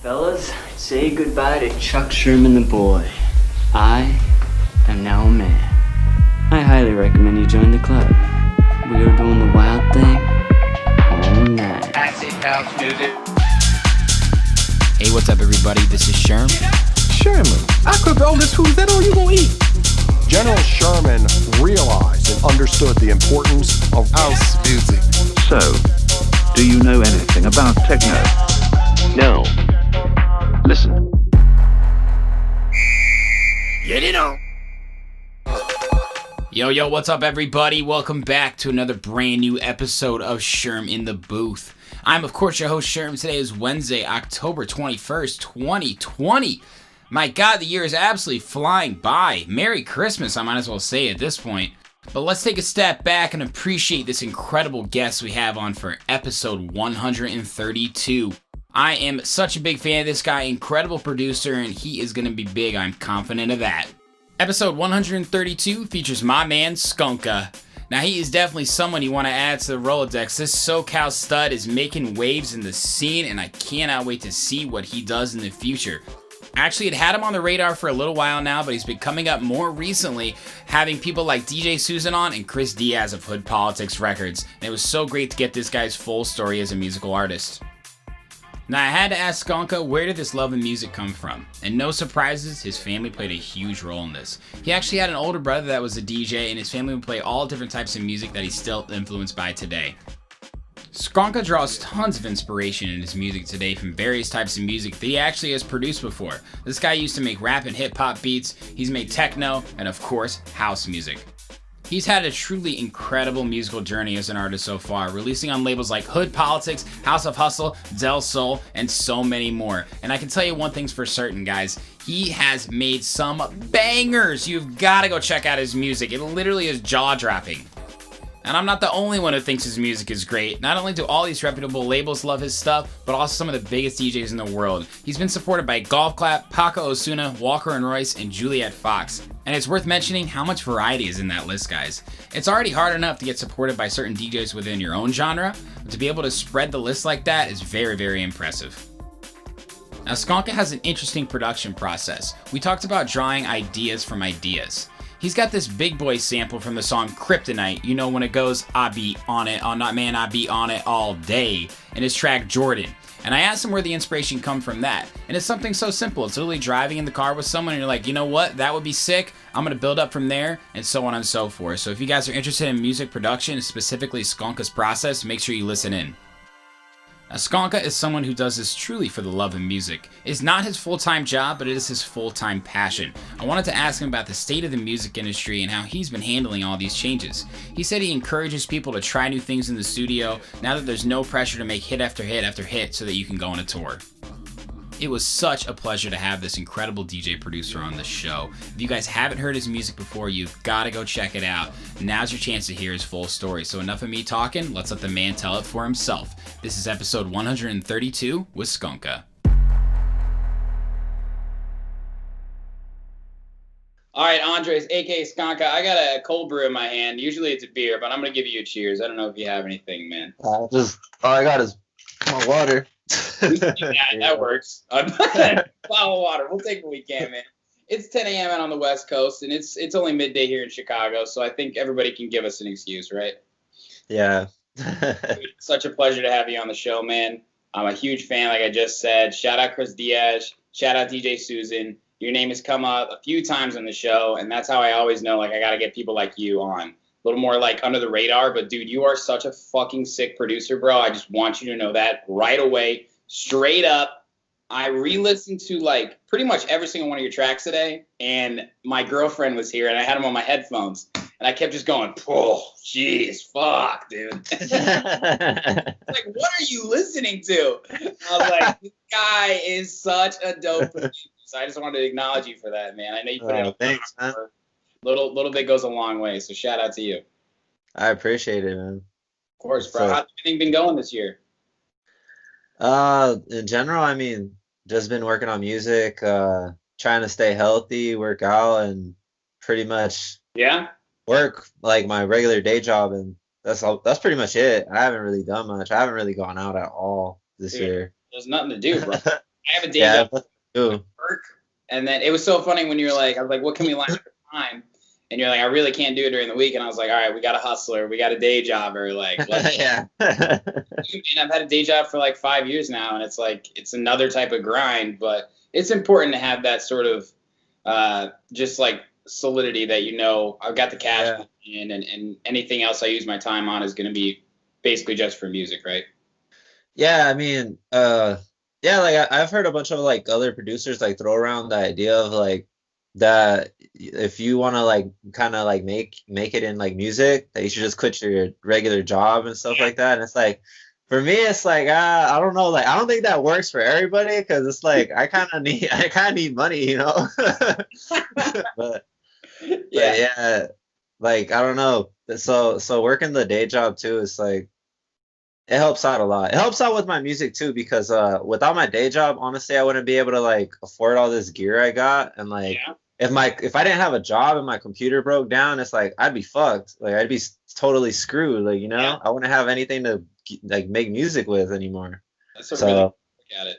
Fellas, say goodbye to Chuck Sherman the boy. I am now a man. I highly recommend you join the club. We are doing the wild thing all night. Acid house music. Hey, what's up, everybody? This is Sherm. Sherman, I cook all this food. Is that all you gonna eat? General Sherman realized and understood the importance of house music. So, do you know anything about techno? No. Listen. Get it on. Yo, what's up, everybody? Welcome back to another brand new episode of Sherm in the Booth. I'm, of course, your host, Sherm. Today is Wednesday, October 21st, 2020. My God, the year is absolutely flying by. Merry Christmas, I might as well say at this point. But let's take a step back and appreciate this incredible guest we have on for episode 132. I am such a big fan of this guy, incredible producer, and he is going to be big, I'm confident of that. Episode 132 features my man, Skonka. Now, he is definitely someone you want to add to the Rolodex. This SoCal Stud is making waves in the scene, and I cannot wait to see what he does in the future. Actually, it had him on the radar for a little while now, but he's been coming up more recently, having people like DJ Susan on and Chris Diaz of Hood Politics Records. And it was so great to get this guy's full story as a musical artist. Now, I had to ask Skonka, where did this love of music come from? And no surprises, his family played a huge role in this. He actually had an older brother that was a DJ, and his family would play all different types of music that he's still influenced by today. Skonka draws tons of inspiration in his music today from various types of music that he actually has produced before. This guy used to make rap and hip-hop beats, he's made techno, and of course, house music. He's had a truly incredible musical journey as an artist so far, releasing on labels like Hood Politics, House of Hustle, Del Sol, and so many more. And I can tell you one thing's for certain, guys. He has made some bangers. You've got to go check out his music. It literally is jaw-dropping. And I'm not the only one who thinks his music is great. Not only do all these reputable labels love his stuff, but also some of the biggest DJs in the world. He's been supported by Golf Clap, Paco, Osuna, Walker and Royce, and Juliet Fox. And it's worth mentioning how much variety is in that list, guys. It's already hard enough to get supported by certain DJs within your own genre, but to be able to spread the list like that is very, very impressive. Now, Skonka has an interesting production process. We talked about drawing ideas from ideas. He's got this big boy sample from the song Kryptonite, you know, when it goes, I be on it, man, I be on it all day, in his track Jordan. And I asked him where the inspiration come from that. And it's something so simple. It's literally driving in the car with someone and you're like, you know what, that would be sick. I'm going to build up from there, and so on and so forth. So if you guys are interested in music production, specifically Skonka's process, make sure you listen in. Now, Skonka is someone who does this truly for the love of music. It's not his full-time job, but it is his full-time passion. I wanted to ask him about the state of the music industry and how he's been handling all these changes. He said he encourages people to try new things in the studio now that there's no pressure to make hit after hit after hit so that you can go on a tour. It was such a pleasure to have this incredible DJ producer on the show. If you guys haven't heard his music before, you've got to go check it out. Now's your chance to hear his full story. So enough of me talking, let's let the man tell it for himself. This is episode 132 with Skonka. All right, Andres, aka Skonka, I got a cold brew in my hand. Usually it's a beer, but I'm going to give you a cheers. I don't know if you have anything, man. All I got is my water. That works. Bottle of water. We'll take what we can, man. It's 10 a.m. out on the West Coast, and it's only midday here in Chicago, so I think everybody can give us an excuse, right? Yeah. Such a pleasure to have you on the show, man. I'm a huge fan, like I just said. Shout out Chris Diaz. Shout out DJ Susan. Your name has come up a few times on the show, and that's how I always know, like, I got to get people like you on. A little more, like, under the radar, but, dude, you are such a fucking sick producer, bro. I just want you to know that right away. Straight up, I re-listened to, like, pretty much every single one of your tracks today, and my girlfriend was here, and I had them on my headphones, and I kept just going, oh, jeez, fuck, dude. Like, what are you listening to? I was like, this guy is such a dope producer, so I just wanted to acknowledge you for that, man. I know you put it on. Thanks, man. Little bit goes a long way, so shout out to you. I appreciate it, man. Of course, bro. How's everything been going this year? In general, I mean, just been working on music, trying to stay healthy, work out, and pretty much work like my regular day job, and that's pretty much it. I haven't really done much. I haven't really gone out at all this year. There's nothing to do, bro. I have a day Yeah, job too. at work, and then it was so funny when you were like, I was like, what can we line up for time? And you're like, I really can't do it during the week. And I was like, all right, we got a hustler, we got a day job, or like, Yeah. And I've had a day job for like 5 years now, and it's like it's another type of grind, but it's important to have that sort of just like solidity that I've got the cash in, and anything else I use my time on is going to be basically just for music, right? Yeah, I mean, yeah, like I've heard a bunch of like other producers like throw around the idea of like that if you want to like kind of like make it in like music, that you should just quit your regular job and stuff like that. And it's like, for me, it's like I don't know, like I don't think that works for everybody, because it's like I kind of need money, you know. but yeah, like I don't know. So working the day job too is like, it helps out a lot. It helps out with my music too, because without my day job, honestly, I wouldn't be able to like afford all this gear I got. And like if I didn't have a job and my computer broke down, it's like I'd be fucked. Like I'd be totally screwed. Like, I wouldn't have anything to like make music with anymore. That's a really good look at it.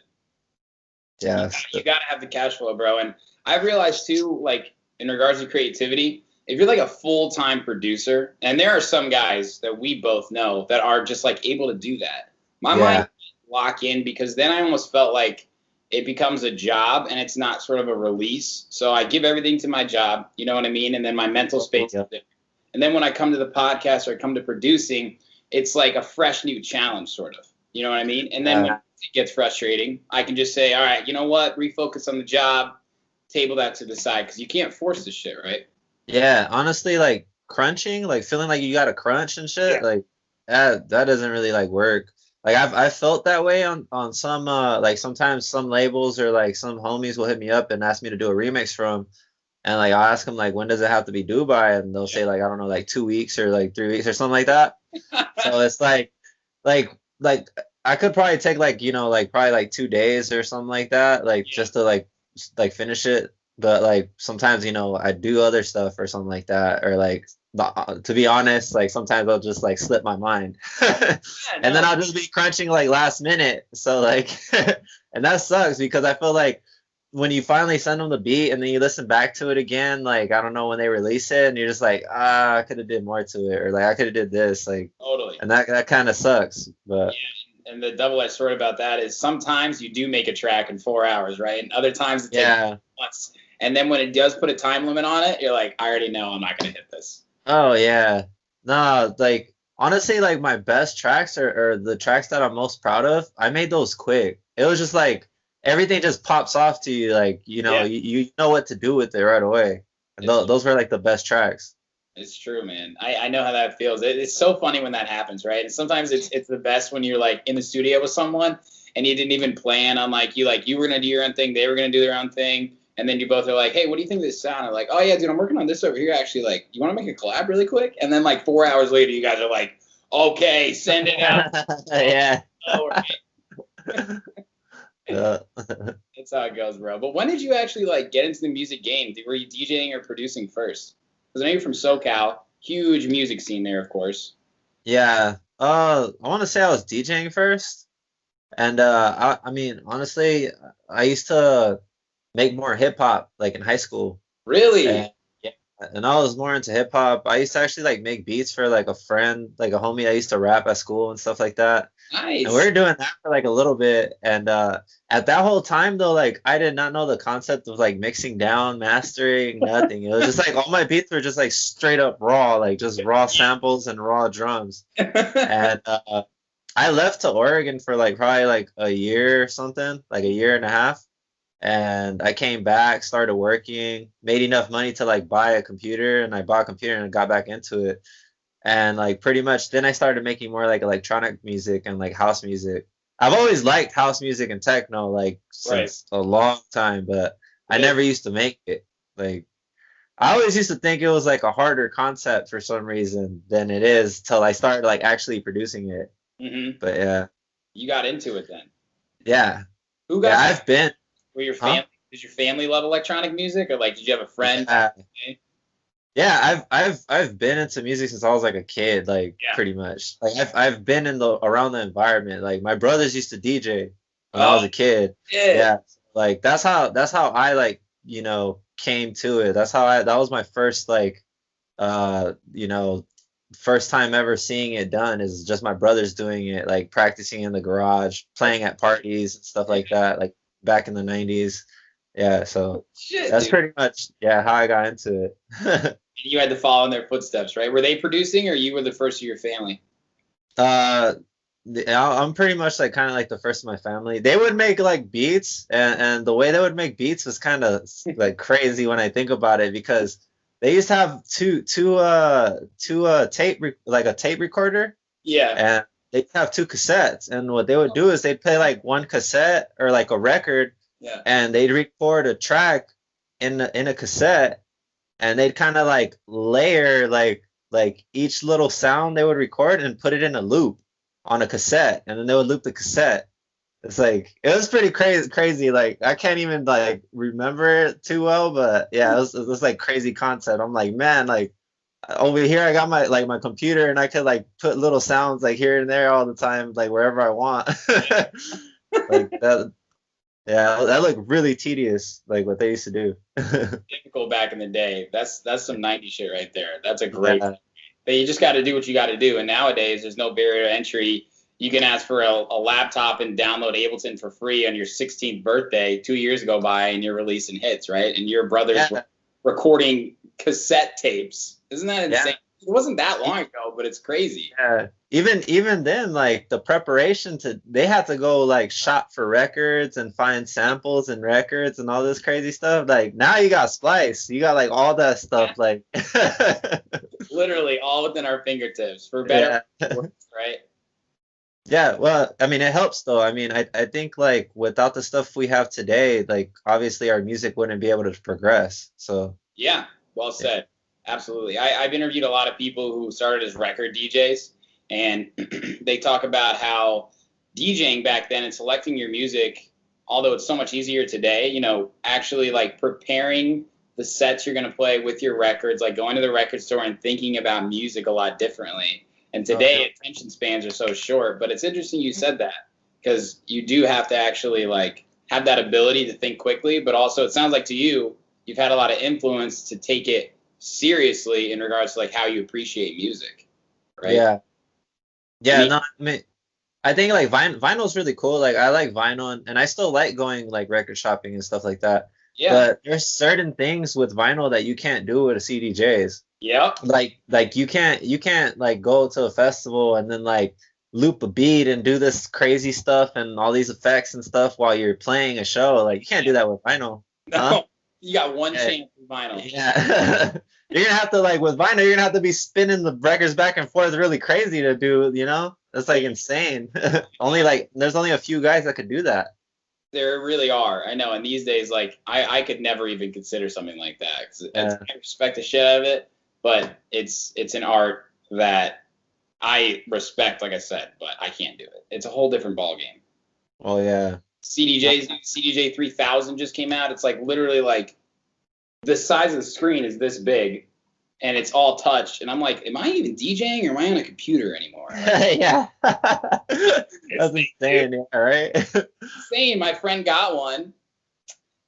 Yeah. You gotta have the cash flow, bro. And I've realized too, like in regards to creativity, if you're like a full-time producer, and there are some guys that we both know that are just like able to do that, my mind lock in, because then I almost felt like it becomes a job and it's not sort of a release. So I give everything to my job, you know what I mean? And then my mental space is different. And then when I come to the podcast or I come to producing, it's like a fresh new challenge, sort of. You know what I mean? And then when it gets frustrating, I can just say, all right, you know what? Refocus on the job, table that to the side, because you can't force this shit, right? Yeah, honestly, like crunching, like feeling like you got to crunch and shit, like that doesn't really like work. Like I've felt that way on some like sometimes some labels or like some homies will hit me up and ask me to do a remix for them, and like I'll ask them like, when does it have to be due by, and they'll say like, I don't know, like 2 weeks or like 3 weeks or something like that. So it's like I could probably take like like probably like 2 days or something like that, like just to like finish it. But like sometimes I do other stuff or something like that, or like to be honest, like sometimes I'll just like slip my mind and then I'll just be crunching like last minute. So like and that sucks, because I feel like when you finally send them the beat and then you listen back to it again, like I don't know, when they release it, and you're just like, I could have did more to it, or like I could have did this, like totally. And that kind of sucks. But and the double-edged sword about that is sometimes you do make a track in 4 hours, right? And other times it takes months. And then when it does put a time limit on it, you're like, I already know I'm not going to hit this. Oh, yeah. No, like, honestly, like, my best tracks are the tracks that I'm most proud of. I made those quick. It was just like, everything just pops off to you. Like, you know what to do with it right away. And those were, like, the best tracks. It's true, man. I know how that feels. It's so funny when that happens, right? And sometimes it's the best when you're, like, in the studio with someone and you didn't even plan on, you were going to do your own thing, they were going to do their own thing. And then you both are like, hey, what do you think of this sound? And like, oh, yeah, dude, I'm working on this over here, actually. Like, you want to make a collab really quick? And then, 4 hours later, you guys are like, okay, send it out. Yeah. That's how it goes, bro. But when did you actually, get into the music game? Were you DJing or producing first? Because I know you're from SoCal. Huge music scene there, of course. Yeah. I want to say I was DJing first. And, I mean, honestly, I used to make more hip hop in high school. Really? And I was more into hip hop. I used to actually make beats for a friend, a homie I used to rap at school and stuff like that. Nice. And we were doing that for a little bit. And at that whole time though, I did not know the concept of mixing down, mastering, nothing. It was just all my beats were just straight up raw, just raw samples and raw drums. And I left to Oregon for probably a year or something, a year and a half. And I came back, started working, made enough money to buy a computer, and I bought a computer and got back into it. And pretty much then I started making more electronic music and house music. I've always liked house music and techno since a long time, but I never used to make it. I always used to think it was a harder concept for some reason than it is till I started actually producing it. Mm-hmm. But yeah. You got into it then. Yeah. Who got? Yeah, I've been. Were your family? Did your family love electronic music, or did you have a friend? Yeah, I've been into music since I was a kid, pretty much. I've been in around the environment. My brothers used to DJ, when I was a kid. Yeah. Yeah, like that's how I like, you know, came to it. That was my first like you know, first time ever seeing it done is just my brothers doing it, like practicing in the garage, playing at parties and stuff like that, like back in the 90s. Yeah, so that's pretty much how I got into it. You had to follow in their footsteps, right? Were they producing, or you were the first of your family? I'm pretty much like kind of like the first of my family. They would make like beats, and the way they would make beats was kind of like crazy when I think about it, because they used to have two like a tape recorder. Yeah. And they have two cassettes, and what they would do is they'd play like one cassette or like a record, and they'd record a track in a cassette, and they'd kind of like layer like each little sound they would record and put it in a loop on a cassette, and then they would loop the cassette. It's like, it was pretty crazy. Like, I can't even like remember it too well, but yeah, it was like crazy concept. I'm like, man, like over here I got my computer, and I could like put little sounds like here and there all the time, like wherever I want. Like that. Yeah, that looked really tedious, like what they used to do. Typical back in the day. That's some 90s shit right there. That's a great thing. But you just got to do what you got to do. And nowadays, there's no barrier to entry. You can ask for a laptop and download Ableton for free on your 16th birthday. 2 years go by, and you're releasing hits, right? And your brother's recording cassette tapes. Isn't that insane? Yeah. It wasn't that long ago, but it's crazy. Yeah. Even then, like the preparation they had to go like shop for records and find samples and records and all this crazy stuff. Like now you got Splice, you got like all that stuff, like literally all within our fingertips, for better, right? Yeah, well, I mean, it helps though. I mean, I think like without the stuff we have today, like obviously our music wouldn't be able to progress. So yeah, well said. Absolutely. I've interviewed a lot of people who started as record DJs, and they talk about how DJing back then and selecting your music, although it's so much easier today, you know, actually like preparing the sets you're going to play with your records, like going to the record store and thinking about music a lot differently. And today attention spans are so short, but it's interesting you said that, because you do have to actually like have that ability to think quickly, but also it sounds like to you, you've had a lot of influence to take it seriously in regards to like how you appreciate music, right? I mean, I think like vinyl is really cool. Like I like vinyl, and I still like going like record shopping and stuff like that. Yeah, but there's certain things with vinyl that you can't do with a CDJs. Yeah, like you can't like go to a festival and then like loop a beat and do this crazy stuff and all these effects and stuff while you're playing a show. Like you can't do that with vinyl. No. Huh? You got one chance with vinyl. Yeah. You're going to have to, like, with vinyl, you're going to have to be spinning the records back and forth really crazy to do, you know? It's, like, insane. There's only a few guys that could do that. There really are. I know. And these days, like, I could never even consider something like that. 'Cause I respect the shit out of it, but it's an art that I respect, like I said, but I can't do it. It's a whole different ballgame. Oh, yeah. CDJ 3000 just came out. It's like literally like the size of the screen is this big, and it's all touch. And I'm like, am I even DJing, or am I on a computer anymore? Like, yeah. That's insane, yeah, right? Insane. My friend got one,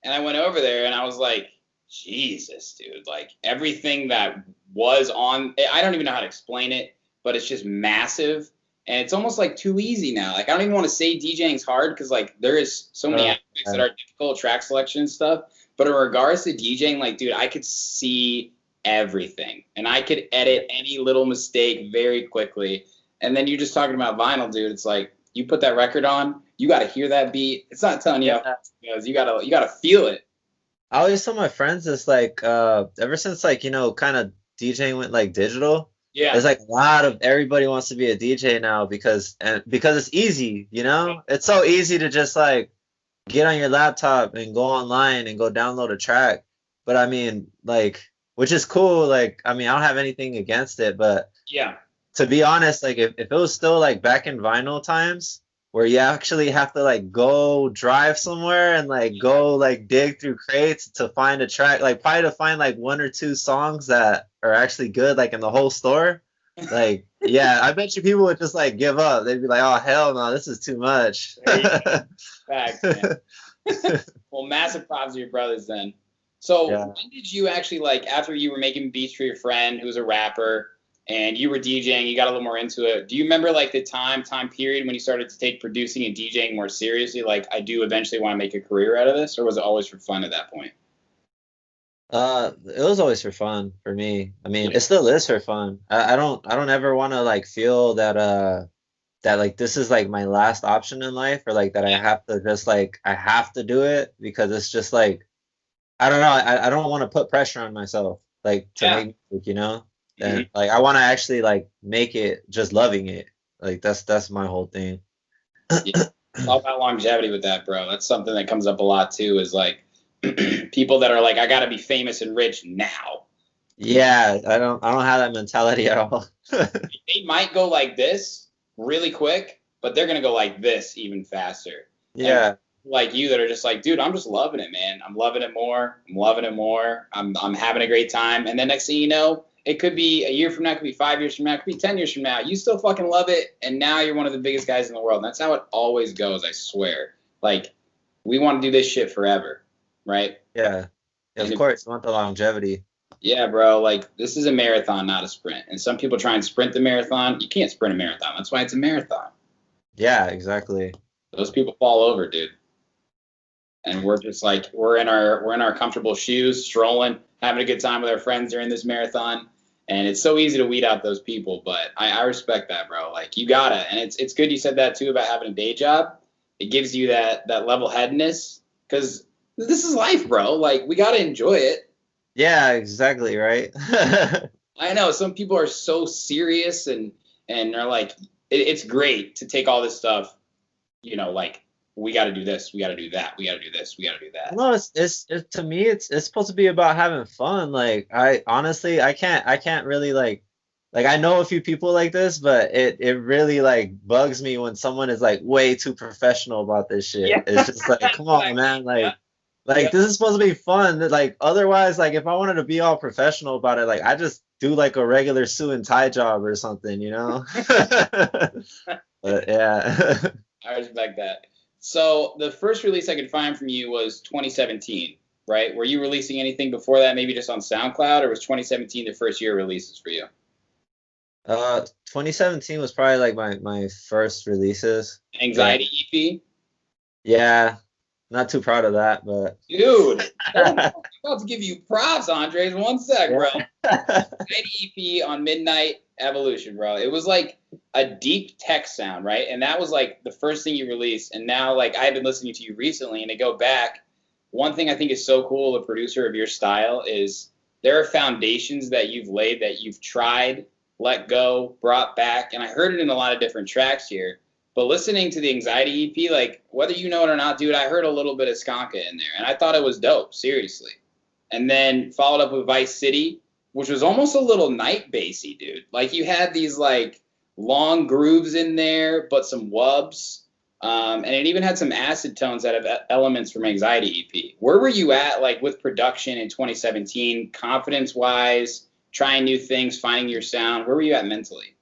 and I went over there, and I was like, Jesus, dude. Like everything that was on, I don't even know how to explain it, but it's just massive. And it's almost like too easy now. Like I don't even want to say DJing's hard, because like there is so many aspects that are difficult, track selection and stuff. But in regards to DJing, like dude, I could see everything, and I could edit any little mistake very quickly. And then you're just talking about vinyl, dude. It's like you put that record on, you got to hear that beat. It's not telling you how fast it goes. You gotta feel it. I always tell my friends it's like ever since like, you know, kind of DJing went like digital. Yeah, there's like a lot of everybody wants to be a DJ now because it's easy, you know? It's so easy to just like get on your laptop and go online and go download a track. But I mean, like, which is cool. Like, I mean, I don't have anything against it, but yeah, to be honest, like if it was still like back in vinyl times where you actually have to like go drive somewhere and like go like dig through crates to find a track, like probably to find like one or two songs that are actually good, like in the whole store, like Yeah, I bet you people would just like give up. They'd be like, "Oh hell no, this is too much." Facts, man. Well, massive props to your brothers then. So Yeah. when did you actually, like, after you were making beats for your friend who was a rapper and you were DJing, you got a little more into it. Do you remember like the time period when you started to take producing and DJing more seriously? Like, I do eventually want to make a career out of this, or was it always for fun at that point? It was always for fun for me. I mean, it still is for fun. I don't ever want to like feel that like this is like my last option in life, or like that I have to just like I have to do it, because it's just like I don't know. I don't want to put pressure on myself like to make music, you know. And like I want to actually like make it just loving it. Like that's my whole thing. Yeah. It's all about longevity with that, bro. That's something that comes up a lot too. Is like people that are like, I got to be famous and rich now. Yeah, I don't have that mentality at all. They might go like this really quick, but they're gonna go like this even faster. Yeah. And like you that are just like, dude, I'm just loving it, man. I'm loving it more. I'm loving it more. I'm having a great time. And then next thing you know, it could be a year from now, it could be 5 years from now, it could be 10 years from now. You still fucking love it, and now you're one of the biggest guys in the world. And that's how it always goes, I swear. Like, we want to do this shit forever, right? Yeah. Of course, you want the longevity. Yeah, bro. Like, this is a marathon, not a sprint. And some people try and sprint the marathon. You can't sprint a marathon. That's why it's a marathon. Yeah, exactly. Those people fall over, dude. And we're just like, we're in our comfortable shoes, strolling, having a good time with our friends during this marathon. And it's so easy to weed out those people, but I respect that, bro. Like, you gotta. And it's good you said that too about having a day job. It gives you that level-headedness, because this is life, bro. Like, we gotta enjoy it. Yeah, exactly, right? I know some people are so serious and they're like, it's great to take all this stuff, you know, like, we got to do this, we got to do that, we got to do this, we got to do that. No, it's to me it's supposed to be about having fun. Like I honestly I can't really like I know a few people like this, but it really like bugs me when someone is like way too professional about this shit. Yeah. It's just like, come on, man, like this is supposed to be fun. Like otherwise, like if I wanted to be all professional about it, like I just do like a regular suit and tie job or something, you know? But yeah. I respect that. So the first release I could find from you was 2017, right? Were you releasing anything before that, maybe just on SoundCloud, or was 2017 the first year releases for you? 2017 was probably like my first releases. Anxiety EP? Yeah. Not too proud of that, but dude, I'm about to give you props, Andres. 1 sec, bro. Anxiety EP on Midnight Evolution, bro. It was like a deep tech sound, right? And that was like the first thing you released. And now, like, I've been listening to you recently, and to go back, one thing I think is so cool, a producer of your style, is there are foundations that you've laid, that you've tried, let go, brought back. And I heard it in a lot of different tracks here. But listening to the Anxiety EP, like, whether you know it or not, dude, I heard a little bit of Skonka in there. And I thought it was dope, seriously. And then followed up with Vice City, which was almost a little night bassy, dude. Like, you had these, like, long grooves in there, but some wubs. And it even had some acid tones that have elements from Anxiety EP. Where were you at, like, with production in 2017, confidence-wise, trying new things, finding your sound? Where were you at mentally?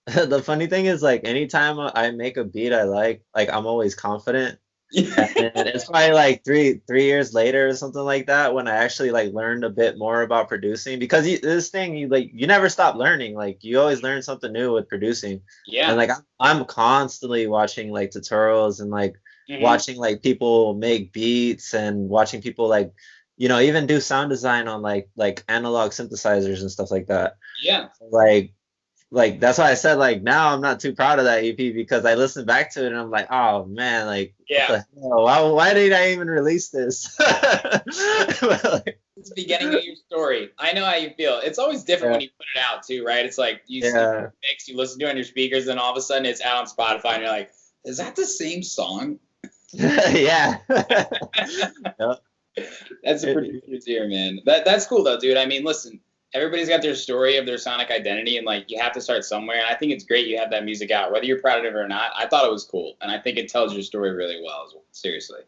The funny thing is, like, anytime I make a beat I like I'm always confident. And it's probably like three years later or something like that when I actually like learned a bit more about producing, because this thing you never stop learning. Like, you always learn something new with producing. Yeah. And like I'm constantly watching like tutorials and like watching like people make beats and watching people like, you know, even do sound design on like analog synthesizers and stuff like that. Yeah. Like that's why I said, like, now I'm not too proud of that EP, because I listened back to it and I'm like, oh man, like, yeah, what the hell? Why did I even release this? It's the beginning of your story. I know how you feel. It's always different when you put it out too, right? It's like you see the mix, you listen to it on your speakers, and all of a sudden it's out on Spotify, and you're like, is that the same song? Yeah. That's a producer's ear, man. That's cool though, dude. I mean, listen. Everybody's got their story of their sonic identity, and like, you have to start somewhere. And I think it's great you have that music out, whether you're proud of it or not. I thought it was cool, and I think it tells your story really well, seriously.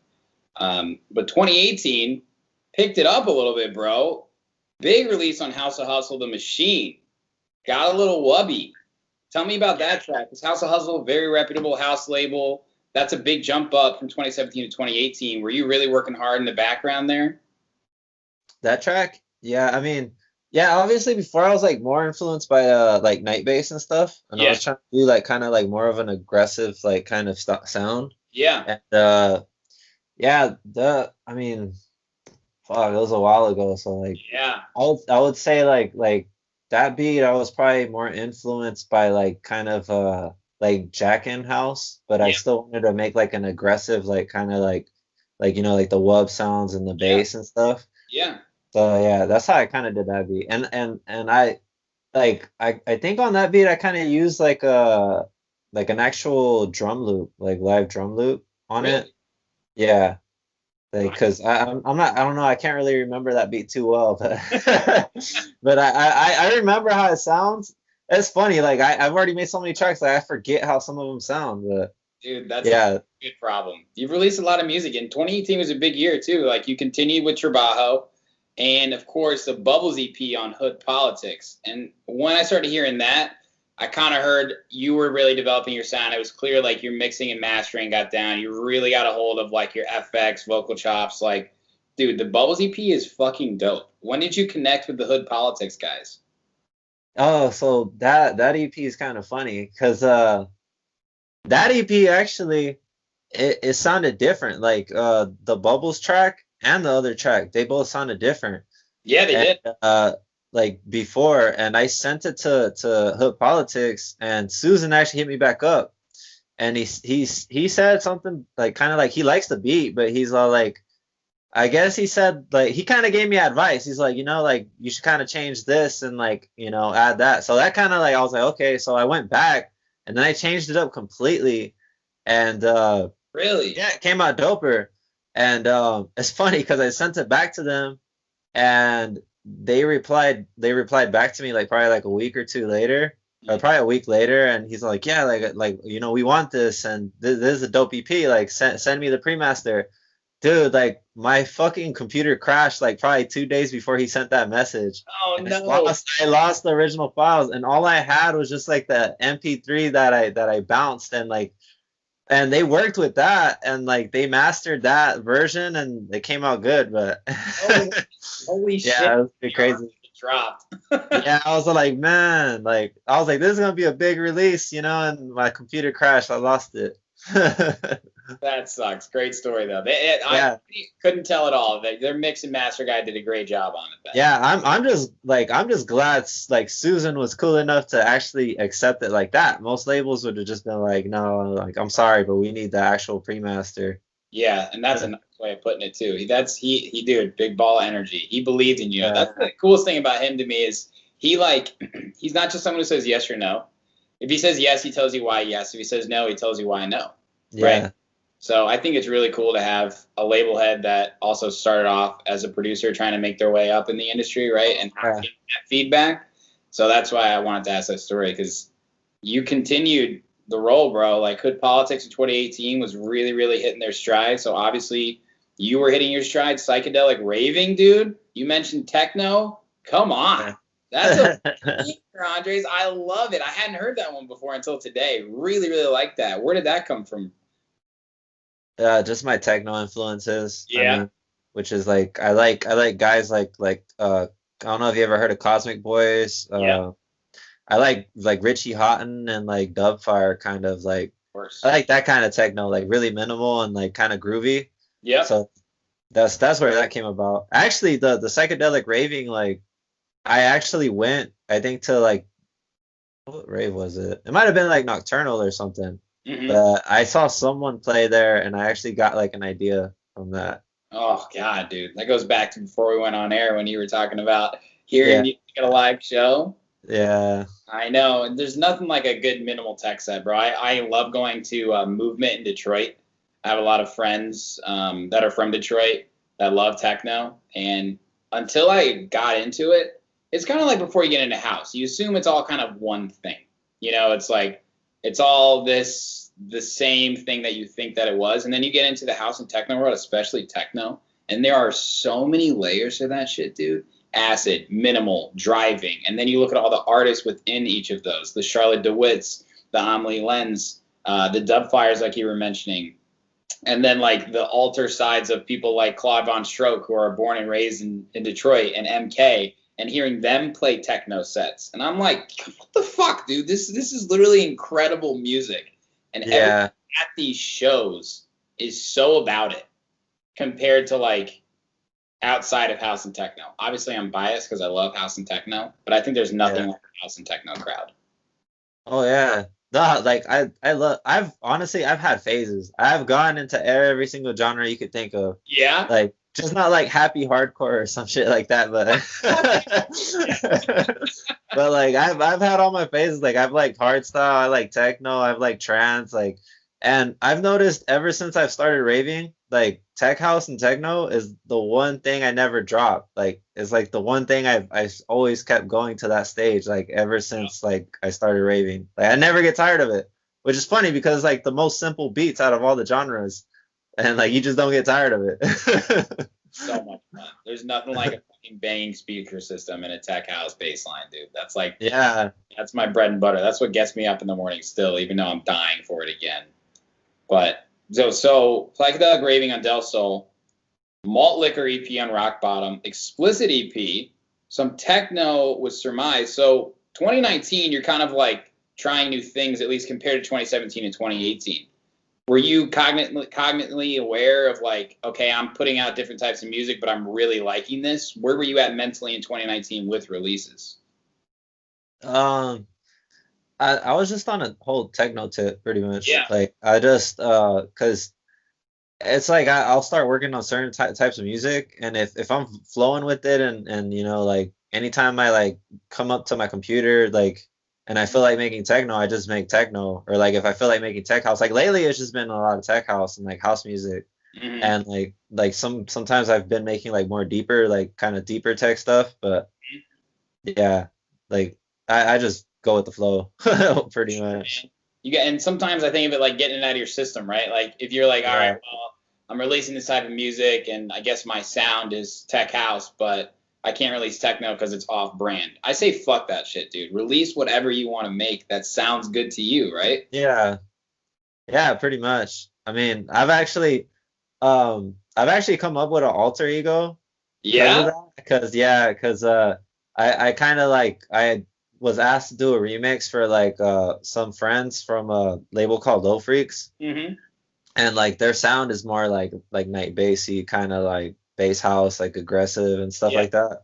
But 2018 picked it up a little bit, bro. Big release on House of Hustle, The Machine. Got a Little Wubby. Tell me about that track. It's House of Hustle, very reputable house label. That's a big jump up from 2017 to 2018. Were you really working hard in the background there? That track? Yeah, I mean, yeah, obviously before I was like more influenced by like night bass and stuff, and I was trying to do like kind of like more of an aggressive like kind of sound. Yeah. And yeah, I mean, fuck, it was a while ago, so like I would say like that beat I was probably more influenced by like kind of like Jack in House, but I still wanted to make like an aggressive like kind of like you know like the wub sounds and the bass and stuff. Yeah. So yeah, that's how I kind of did that beat. And I like I think on that beat I kind of used like an actual drum loop, like live drum loop on it. Yeah. Like, cause I'm not, I don't know, I can't really remember that beat too well, but but I remember how it sounds. It's funny, like I've already made so many tracks, like I forget how some of them sound. But dude, that's a good problem. You've released a lot of music, and 2018 was a big year too. Like you continued with Trabajo, and of course the Bubbles EP on Hood Politics. And when I started hearing that, I kind of heard you were really developing your sound. It was clear like your mixing and mastering got down. You really got a hold of like your FX, vocal chops. Like, dude, the Bubbles EP is fucking dope. When did you connect with the Hood Politics guys? Oh, so that EP is kind of funny because that EP actually it sounded different. Like the Bubbles track and the other track, they both sounded different. Yeah, they did. Like before, and I sent it to Hood Politics, and Susan actually hit me back up, and he said something like kind of like he likes the beat, but he's all like, I guess he said like he kind of gave me advice. He's like, you know, like you should kind of change this and like, you know, add that. So that kind of like I was like, okay. So I went back and then I changed it up completely, and really, yeah, it came out doper. And it's funny because I sent it back to them, and they replied back to me like probably like a week or two later, or probably a week later, and he's like, yeah, like you know, we want this, and this is a dope EP, like send me the pre-master. Dude, like my fucking computer crashed like probably 2 days before he sent that message. Oh no. I lost the original files, and all I had was just like the MP3 that I bounced, and like, and they worked with that, and like they mastered that version, and it came out good. But holy shit, yeah, it was pretty crazy. Dropped. Yeah, I was like, man, like I was like, this is gonna be a big release, you know, and my computer crashed. I lost it. That sucks. Great story though. I couldn't tell at all. Their mix and master guy did a great job on it. Yeah, I'm just glad like Susan was cool enough to actually accept it like that. Most labels would have just been like, no, like I'm sorry, but we need the actual pre-master. Yeah, and that's a nice way of putting it too. He dude, big ball of energy. He believed in you. Yeah. That's the coolest thing about him to me is he's not just someone who says yes or no. If he says yes, he tells you why yes. If he says no, he tells you why no. Yeah. Right? So I think it's really cool to have a label head that also started off as a producer trying to make their way up in the industry, right? And have that feedback. So that's why I wanted to ask that story, because you continued the role, bro. Like Hood Politics in 2018 was really, really hitting their stride. So obviously you were hitting your stride. Psychedelic raving, dude. You mentioned techno. Come on. That's a feature, Andres. I love it. I hadn't heard that one before until today. Really, really like that. Where did that come from? Just my techno influences. Yeah. I mean, which is like I like guys like I don't know if you ever heard of Cosmic Boys. I like Richie Houghton and like Dubfire, kind of like. Of course. I like that kind of techno, like really minimal and like kind of groovy. Yeah. So that's where that came about. Actually, the psychedelic raving, like I actually went, I think, to like, what rave was it? It might have been like Nocturnal or something. Mm-hmm. But I saw someone play there, and I actually got like an idea from that. Oh God, dude, that goes back to before we went on air when you were talking about hearing you at a live show. Yeah, I know. And there's nothing like a good minimal tech set, bro. I love going to Movement in Detroit. I have a lot of friends that are from Detroit that love techno, and until I got into it, it's kind of like before you get into house. You assume it's all kind of one thing. You know, it's like it's all the same thing that you think that it was. And then you get into the house and techno world, especially techno, and there are so many layers to that shit, dude. acid, minimal, driving. And then you look at all the artists within each of those, the Charlotte DeWitts, the Amelie Lenz, the Dubfires, like you were mentioning. And then like the alter sides of people like Claude Von Stroke, who are born and raised in Detroit, and MK, and hearing them play techno sets. And I'm like, what the fuck, dude? This is literally incredible music. And everything at these shows is so about it compared to like outside of house and techno. Obviously, I'm biased because I love house and techno, but I think there's nothing like a house and techno crowd. Oh yeah. No, like I've honestly had phases. I've gone into every single genre you could think of. Yeah. Like just not like happy hardcore or some shit like that, but but like I've had all my phases. Like I've liked hardstyle, I like techno, I've liked trance, like, and I've noticed ever since I've started raving, like tech house and techno is the one thing I never dropped. Like it's like the one thing I've always kept going to that stage, like ever since like I started raving. Like I never get tired of it, which is funny because it's like the most simple beats out of all the genres, and like you just don't get tired of it. So much fun. There's nothing like a fucking banging speaker system and a tech house bass line, dude. That's like, that's my bread and butter. That's what gets me up in the morning still, even though I'm dying for it again. But so Psychedelic Raving on Del Sol, Malt Liquor EP on Rock Bottom, Explicit EP, some techno with Surmise. So 2019, you're kind of like trying new things, at least compared to 2017 and 2018. Were you cognitively aware of like, okay, I'm putting out different types of music, but I'm really liking this? Where were you at mentally in 2019 with releases? I was just on a whole techno tip pretty much. Yeah. Like I just cause it's like I'll start working on certain types of music, and if I'm flowing with it and you know, like anytime I like come up to my computer like and I feel like making techno, I just make techno. Or like if I feel like making tech house, like lately it's just been a lot of tech house and like house music. Mm-hmm. And like sometimes I've been making like more deeper, like kind of deeper tech stuff, but yeah, like I just go with the flow pretty much. And sometimes I think of it like getting it out of your system, right? Like if you're like, all right, well, I'm releasing this type of music and I guess my sound is tech house, but I can't release techno because it's off brand. I say fuck that shit, dude. Release whatever you want to make that sounds good to you, right? Yeah, pretty much. I mean, I've actually come up with an alter ego. Yeah. Because I kind of like I was asked to do a remix for like some friends from a label called Low Freaks. Mm-hmm. And like their sound is more like night bassy, kind of like bass house, like aggressive and stuff like that.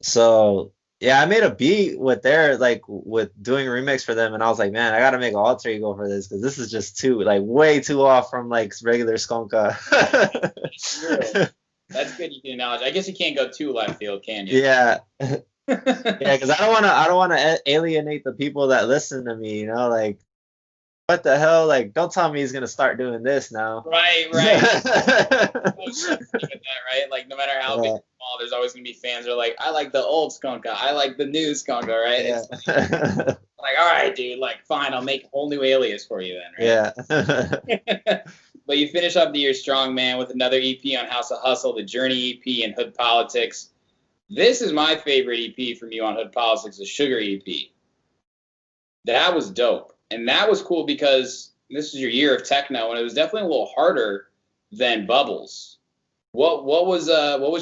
So yeah, I made a beat with their like with doing a remix for them, and I was like, man, I gotta make an alter ego for this because this is just too like way too off from like regular Skonka. That's good. You can acknowledge. I guess you can't go too left field, can you? Yeah. Yeah, because I don't want to alienate the people that listen to me. You know, like what the hell? Like, don't tell me he's gonna start doing this now. Right. That, right? Like, no matter how big or small, there's always gonna be fans that are like, I like the old Skonka, I like the new Skonka, right? Yeah. It's like, all right, dude. Like, fine, I'll make a whole new alias for you then, right? Yeah. But you finish up the year strong, man, with another EP on House of Hustle, the Journey EP, and Hood Politics. This is my favorite EP from you on Hood Politics, the Sugar EP. That was dope. And that was cool because this is your year of techno, and it was definitely a little harder than Bubbles. What was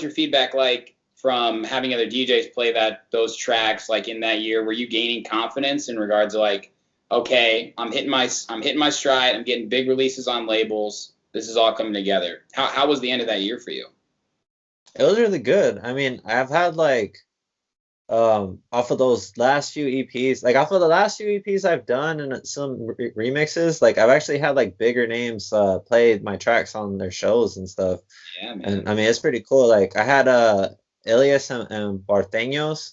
your feedback like from having other DJs play those tracks like in that year? Were you gaining confidence in regards to like, okay, I'm hitting my stride, I'm getting big releases on labels, this is all coming together? How was the end of that year for you? It was really good. I mean, I've had like off of those last few EPs, like off of the last few EPs I've done and some remixes, like I've actually had like bigger names play my tracks on their shows and stuff. Yeah, man. And I mean, it's pretty cool. Like I had Elias and Barteños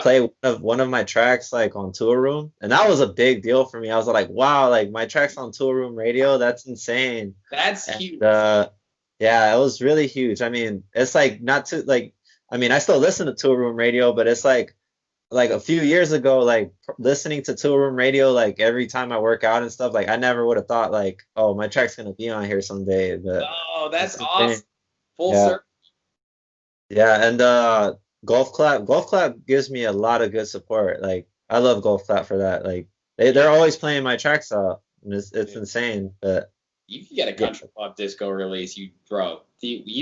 play one of my tracks like on Tour Room, and that was a big deal for me. I was like, wow, like my tracks on Tour Room radio, that's insane. That's huge. Yeah, it was really huge. I mean, it's like not too like, I mean, I still listen to Tour Room Radio, but it's like a few years ago, like listening to Tour Room Radio, like every time I work out and stuff, like I never would have thought like, oh, my track's gonna be on here someday. But that's awesome. Full circle. Yeah, and Golf Clap gives me a lot of good support. Like I love Golf Clap for that. Like they're always playing my tracks out, and it's insane. But you can get a country club disco release, you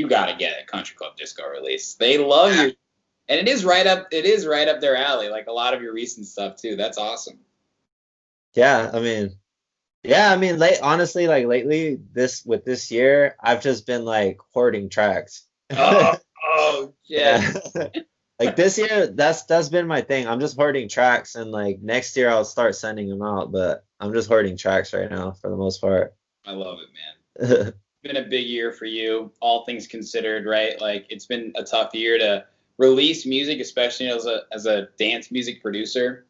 got to get a country club disco release. They love you, and it is right up their alley. Like a lot of your recent stuff too. That's awesome. Yeah, I mean, honestly, like lately, this year, I've just been like hoarding tracks. Oh yeah. Like this year, that's been my thing. I'm just hoarding tracks, and like next year, I'll start sending them out. But I'm just hoarding tracks right now for the most part. I love it, man. It's been a big year for you, all things considered, right? Like it's been a tough year to release music, especially as a dance music producer.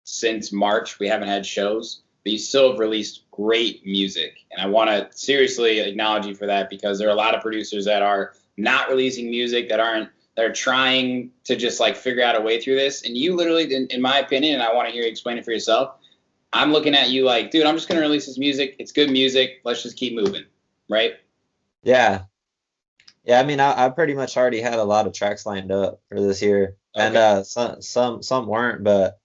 Since March, we haven't had shows, but you still have released great music, and I want to seriously acknowledge you for that because there are a lot of producers that are not releasing music that are trying to just like figure out a way through this. And you literally, in my opinion, and I want to hear you explain it for yourself, I'm looking at you like, dude, I'm just going to release this music. It's good music. Let's just keep moving. Right? Yeah. Yeah. I mean, I pretty much already had a lot of tracks lined up for this year, okay. And some weren't, but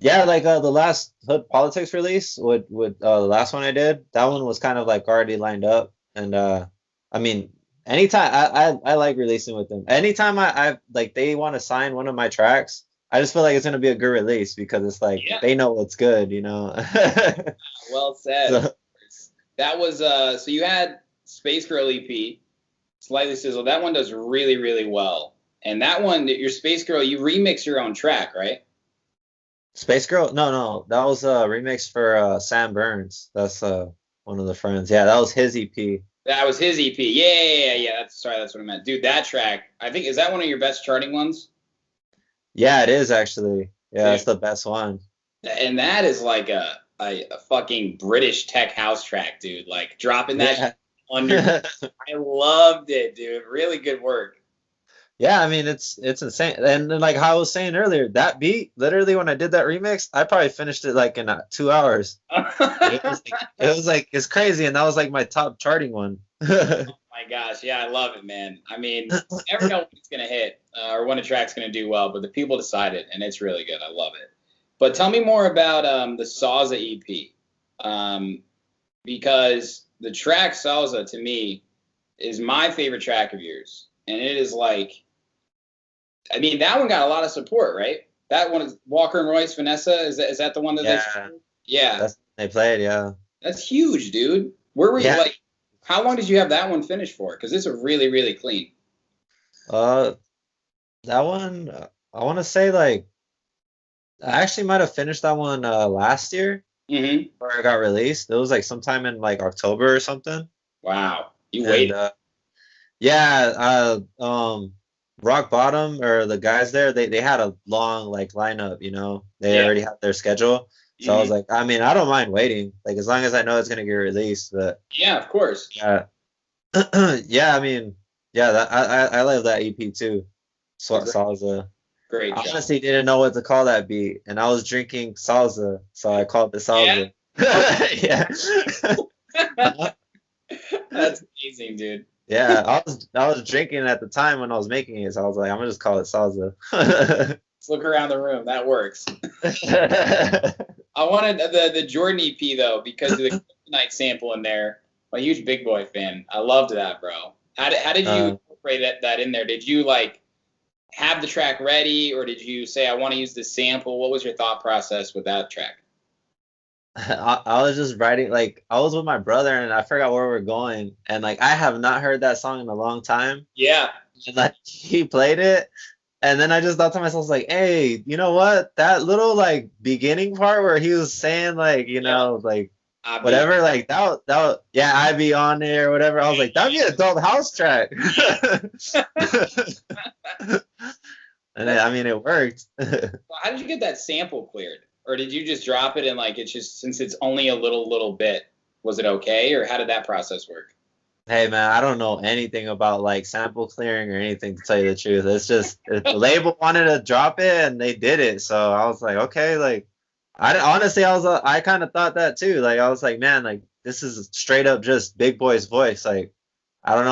yeah, like the last Hood Politics release with the last one I did, that one was kind of like already lined up. And I mean, anytime I like releasing with them. Anytime I like they want to sign one of my tracks, I just feel like it's gonna be a good release because it's like they know what's good, you know. Well said. So, that was so you had Space Girl EP, Slightly Sizzled. That one does really, really well. And that one, your Space Girl, you remix your own track, right? Space Girl? No, that was a remix for Sam Burns. That's one of the friends. Yeah, that was his EP. That was his EP. Yeah. That's what I meant, dude. That track, I think, is that one of your best charting ones? Yeah, it is actually. Yeah, it's the best one. And that is like a fucking British tech house track, dude. Like dropping that under. I loved it, dude. Really good work. Yeah, I mean it's insane. And then, like how I was saying earlier, that beat, literally when I did that remix, I probably finished it like in 2 hours. it was like it's crazy, and that was like my top charting one. Oh my gosh, yeah, I love it, man. I mean, you never know when it's gonna hit or when a track's gonna do well, but the people decide it, and it's really good. I love it. But tell me more about the Salsa EP, because the track Salsa to me is my favorite track of yours, and it is like, I mean, that one got a lot of support, right? That one is Walker and Royce, Vanessa. Is that the one that they played? Yeah, that's huge, dude. Where were you? Like, how long did you have that one finished for? Because it's a really, really clean. That one, I want to say like, I actually might have finished that one last year, where it got released. It was like sometime in like October or something. Wow, you waited. Rock Bottom or the guys there, they had a long like lineup, you know. They already had their schedule. So I was like, I mean, I don't mind waiting, like as long as I know it's gonna get released. But yeah, of course. Yeah. Yeah, I mean, yeah, that I love that EP too. Salsa. Great. I honestly didn't know what to call that beat, and I was drinking salsa, so I called it salsa. Yeah. That's amazing, dude. Yeah, I was drinking at the time when I was making it, so I was like, I'm gonna just call it salsa. Let's look around the room. That works. I wanted the Jordan EP though, because of the night sample in there. I'm a huge Big Boy fan. I loved that, bro. How did you incorporate that in there? Did you like have the track ready, or did you say I want to use this sample? What was your thought process with that track? I was just writing, like I was with my brother and I forgot where we're going, and like I have not heard that song in a long time. Yeah. And like he played it, and then I just thought to myself, like, hey, you know what? That little like beginning part where he was saying like, you know, like whatever, like that yeah, I be on there or whatever. I was like, that'd be a dope house track. And I mean, it worked. How did you get that sample cleared? Or did you just drop it and like it's just, since it's only a little bit, was it okay? Or how did that process work? Hey man, I don't know anything about like sample clearing or anything, to tell you the truth. It's just the label wanted to drop it and they did it. So I was like, okay, like I kind of thought that too. Like I was like, man, like this is straight up just Big Boy's voice. Like I don't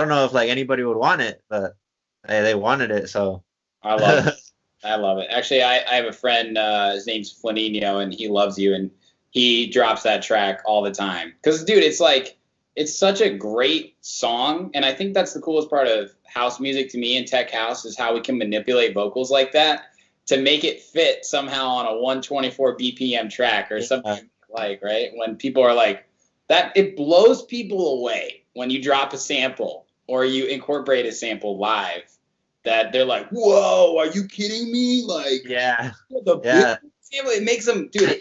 know if like anybody would want it, but hey, they wanted it, so I love it. I love it. Actually, I have a friend, his name's Flaninho, and he loves you, and he drops that track all the time. Because, dude, it's like, it's such a great song, and I think that's the coolest part of house music to me and tech house is how we can manipulate vocals like that to make it fit somehow on a 124 BPM track or something like, right? When people are like, that, it blows people away when you drop a sample or you incorporate a sample live. That they're like, whoa, are you kidding me? Like, it makes them, dude,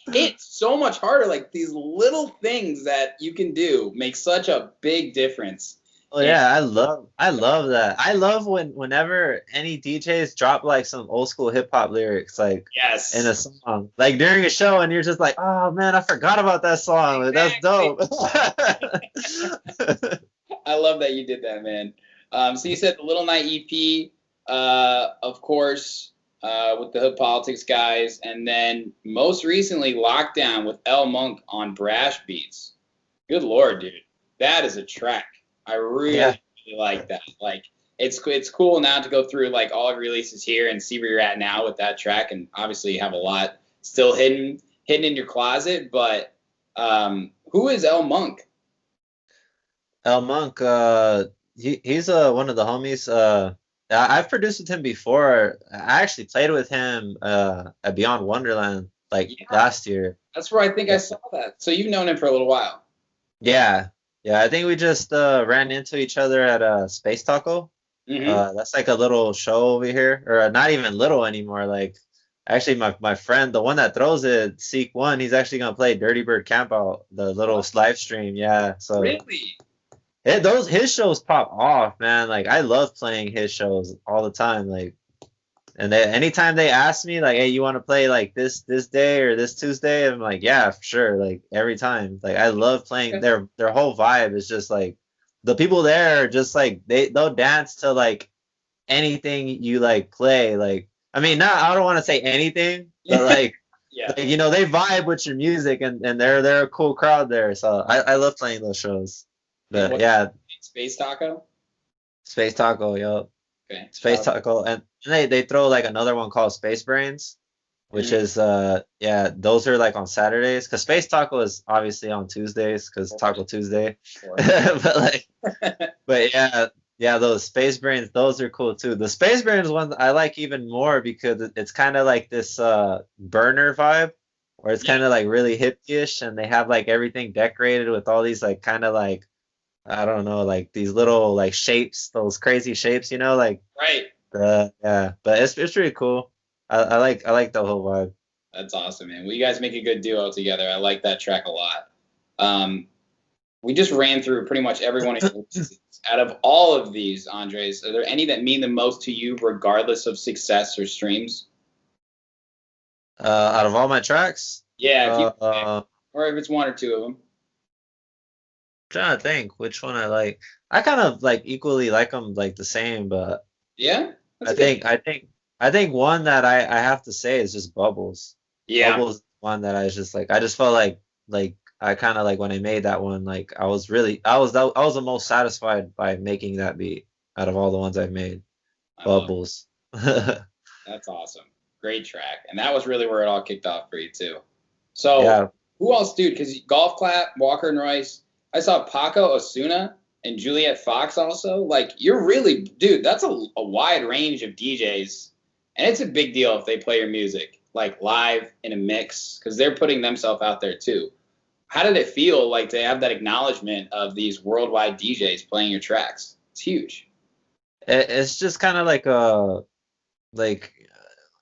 it's so much harder. Like, these little things that you can do make such a big difference. Oh yeah, I love that. I love whenever any DJs drop like some old school hip hop lyrics like in a song. Like during a show and you're just like, "Oh man, I forgot about that song." Like, that's dope. I love that you did that, man. So you said the Little Night EP, of course, with the Hood Politics guys, and then most recently Lockdown with L Monk on Brash Beats. Good Lord, dude. That is a track. I really like that. Like, it's cool now to go through like all the releases here and see where you're at now with that track, and obviously you have a lot still hidden in your closet. But who is L Monk? L Monk, he's one of the homies. I've produced with him before. I actually played with him at Beyond Wonderland last year. That's where I think I saw that. So you've known him for a little while. Yeah. I think we just ran into each other at Space Taco. That's like a little show over here, or not even little anymore. Like, actually, my friend, the one that throws it, Seek One, he's actually gonna play Dirty Bird Campout, the little live stream. Yeah. So really. His shows pop off, man. Like, I love playing his shows all the time. Like, and anytime they ask me, like, hey, you want to play like this day or this Tuesday? I'm like, yeah, for sure. Like, every time. Like, I love playing. Their whole vibe is just like, the people there are just like, they'll dance to like anything you like play. Like, I mean, I don't want to say anything, but like, like, you know, they vibe with your music, and they're a cool crowd there. So I love playing those shows. But yeah, Space Taco. Space Taco, yo. Okay. Space Taco, and they throw like another one called Space Brains, which is those are like on Saturdays, because Space Taco is obviously on Tuesdays because Taco Tuesday. but those Space Brains, those are cool too. The Space Brains ones I like even more because it's kind of like this burner vibe, where it's kind of like really hippie-ish, and they have like everything decorated with all these like kind of like, I don't know, like these little like shapes, those crazy shapes, you know, like but it's really cool. I like the whole vibe. That's awesome, man. Well, you guys make a good duo together. I like that track a lot. We just ran through pretty much every one of your releases. Out of all of these, Andres, are there any that mean the most to you, regardless of success or streams? Out of all my tracks? Yeah, or if it's one or two of them. Trying to think which one I like. I kind of like equally like them like the same, but I think one that I have to say is just Bubbles. Bubbles is one that I just felt like I kind of like when I made that one, like I was the most satisfied by making that beat out of all the ones I've made. Bubbles. That's awesome. Great track. And that was really where it all kicked off for you too. So who else, dude? Because Golf Clap, Walker and Royce, I saw Paco, Osuna, and Juliet Fox also. Like, you're really, dude, that's a wide range of DJs. And it's a big deal if they play your music, like live in a mix, because they're putting themselves out there too. How did it feel like to have that acknowledgement of these worldwide DJs playing your tracks? It's huge. It's just kind of like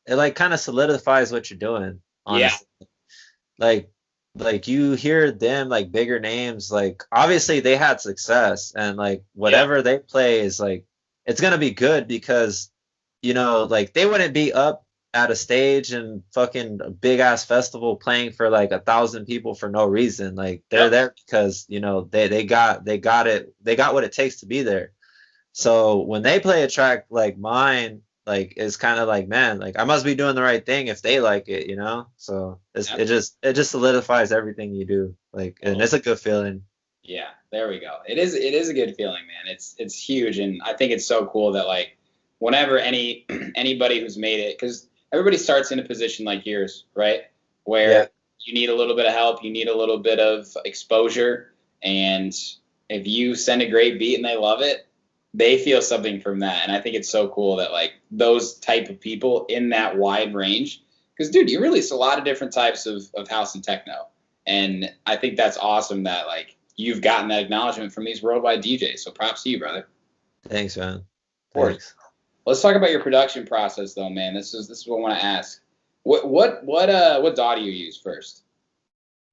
it like kind of solidifies what you're doing, honestly. Like you hear them, like bigger names, like obviously they had success, and like whatever they play is like, it's gonna be good, because, you know, like they wouldn't be up at a stage and fucking a big ass festival playing for like 1,000 people for no reason. Like they're there because, you know, they got what it takes to be there. So when they play a track like mine, like, it's kind of like, man, like I must be doing the right thing if they like it, you know? So it just solidifies everything you do. Like, and it's a good feeling. Yeah, there we go. It is a good feeling, man. It's huge, and I think it's so cool that like whenever anybody who's made it, because everybody starts in a position like yours, right? Where you need a little bit of help, you need a little bit of exposure, and if you send a great beat and they love it, they feel something from that. And I think it's so cool that like those type of people in that wide range, because dude, you release a lot of different types of house and techno, and I think that's awesome that like you've gotten that acknowledgement from these worldwide DJs. So props to you, brother. Thanks, man. Of course. Let's talk about your production process, though, man. This is what I want to ask. What DAW do you use first?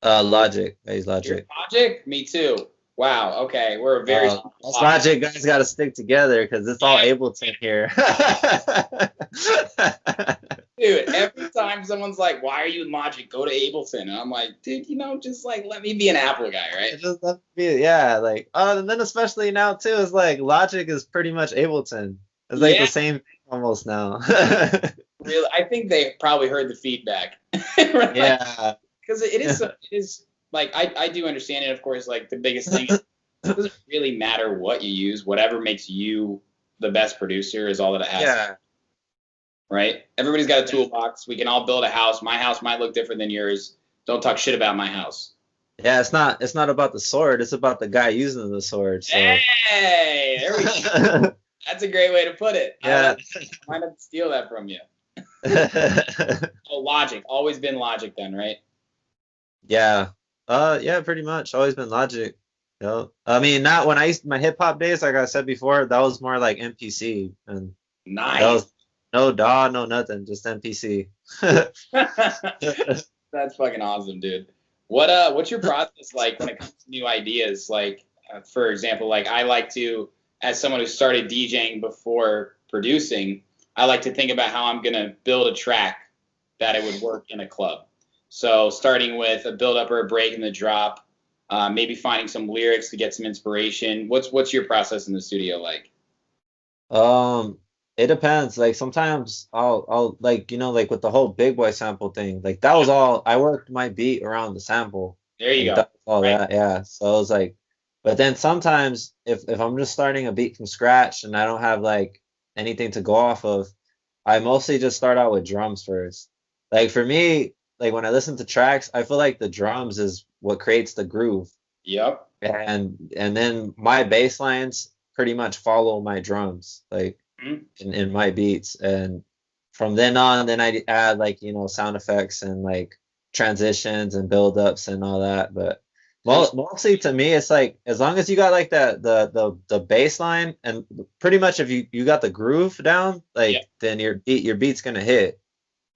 Logic. I use Logic. Logic? Me too. Wow. Okay, we're a very Logic guys got to stick together because it's all Ableton here. Dude, every time someone's like, "Why are you in Logic? Go to Ableton," and I'm like, dude, just like let me be an Apple guy, right? Just let me be, like, and then especially now too, it's like Logic is pretty much Ableton. It's like the same thing almost now. Really, I think they probably heard the feedback. Right? Yeah, because it is like I do understand it. Of course, like the biggest thing is it doesn't really matter what you use. Whatever makes you the best producer is all that it has. Yeah. Right? Everybody's got a toolbox. We can all build a house. My house might look different than yours. Don't talk shit about my house. Yeah, it's not about the sword. It's about the guy using the sword. So. Hey, there we go. That's a great way to put it. Yeah. I might have to steal that from you. Oh, Logic. Always been Logic then, right? Yeah. Yeah, pretty much. Always been Logic. I mean, not when I used my hip hop days, like I said before, that was more like MPC and nice. That was no DAW, no nothing, just MPC. That's fucking awesome, dude. What's your process like when it comes to new ideas? Like, for example, like I like to, as someone who started DJing before producing, I like to think about how I'm gonna build a track that it would work in a club. So starting with a build up or a break in the drop, maybe finding some lyrics to get some inspiration. What's your process in the studio like? It depends. Like sometimes I'll like like with the whole big boy sample thing, like that was all I worked my beat around the sample. There you go. All that, yeah. So I was like, but then sometimes if I'm just starting a beat from scratch and I don't have like anything to go off of, I mostly just start out with drums first. Like for me, like when I listen to tracks, I feel like the drums is what creates the groove. Yep. And then my bass lines pretty much follow my drums, like in my beats. And from then on, then I add like, sound effects and like transitions and build-ups and all that. But mostly to me, it's like as long as you got like the bass line and pretty much if you got the groove down, like then your beat's gonna hit.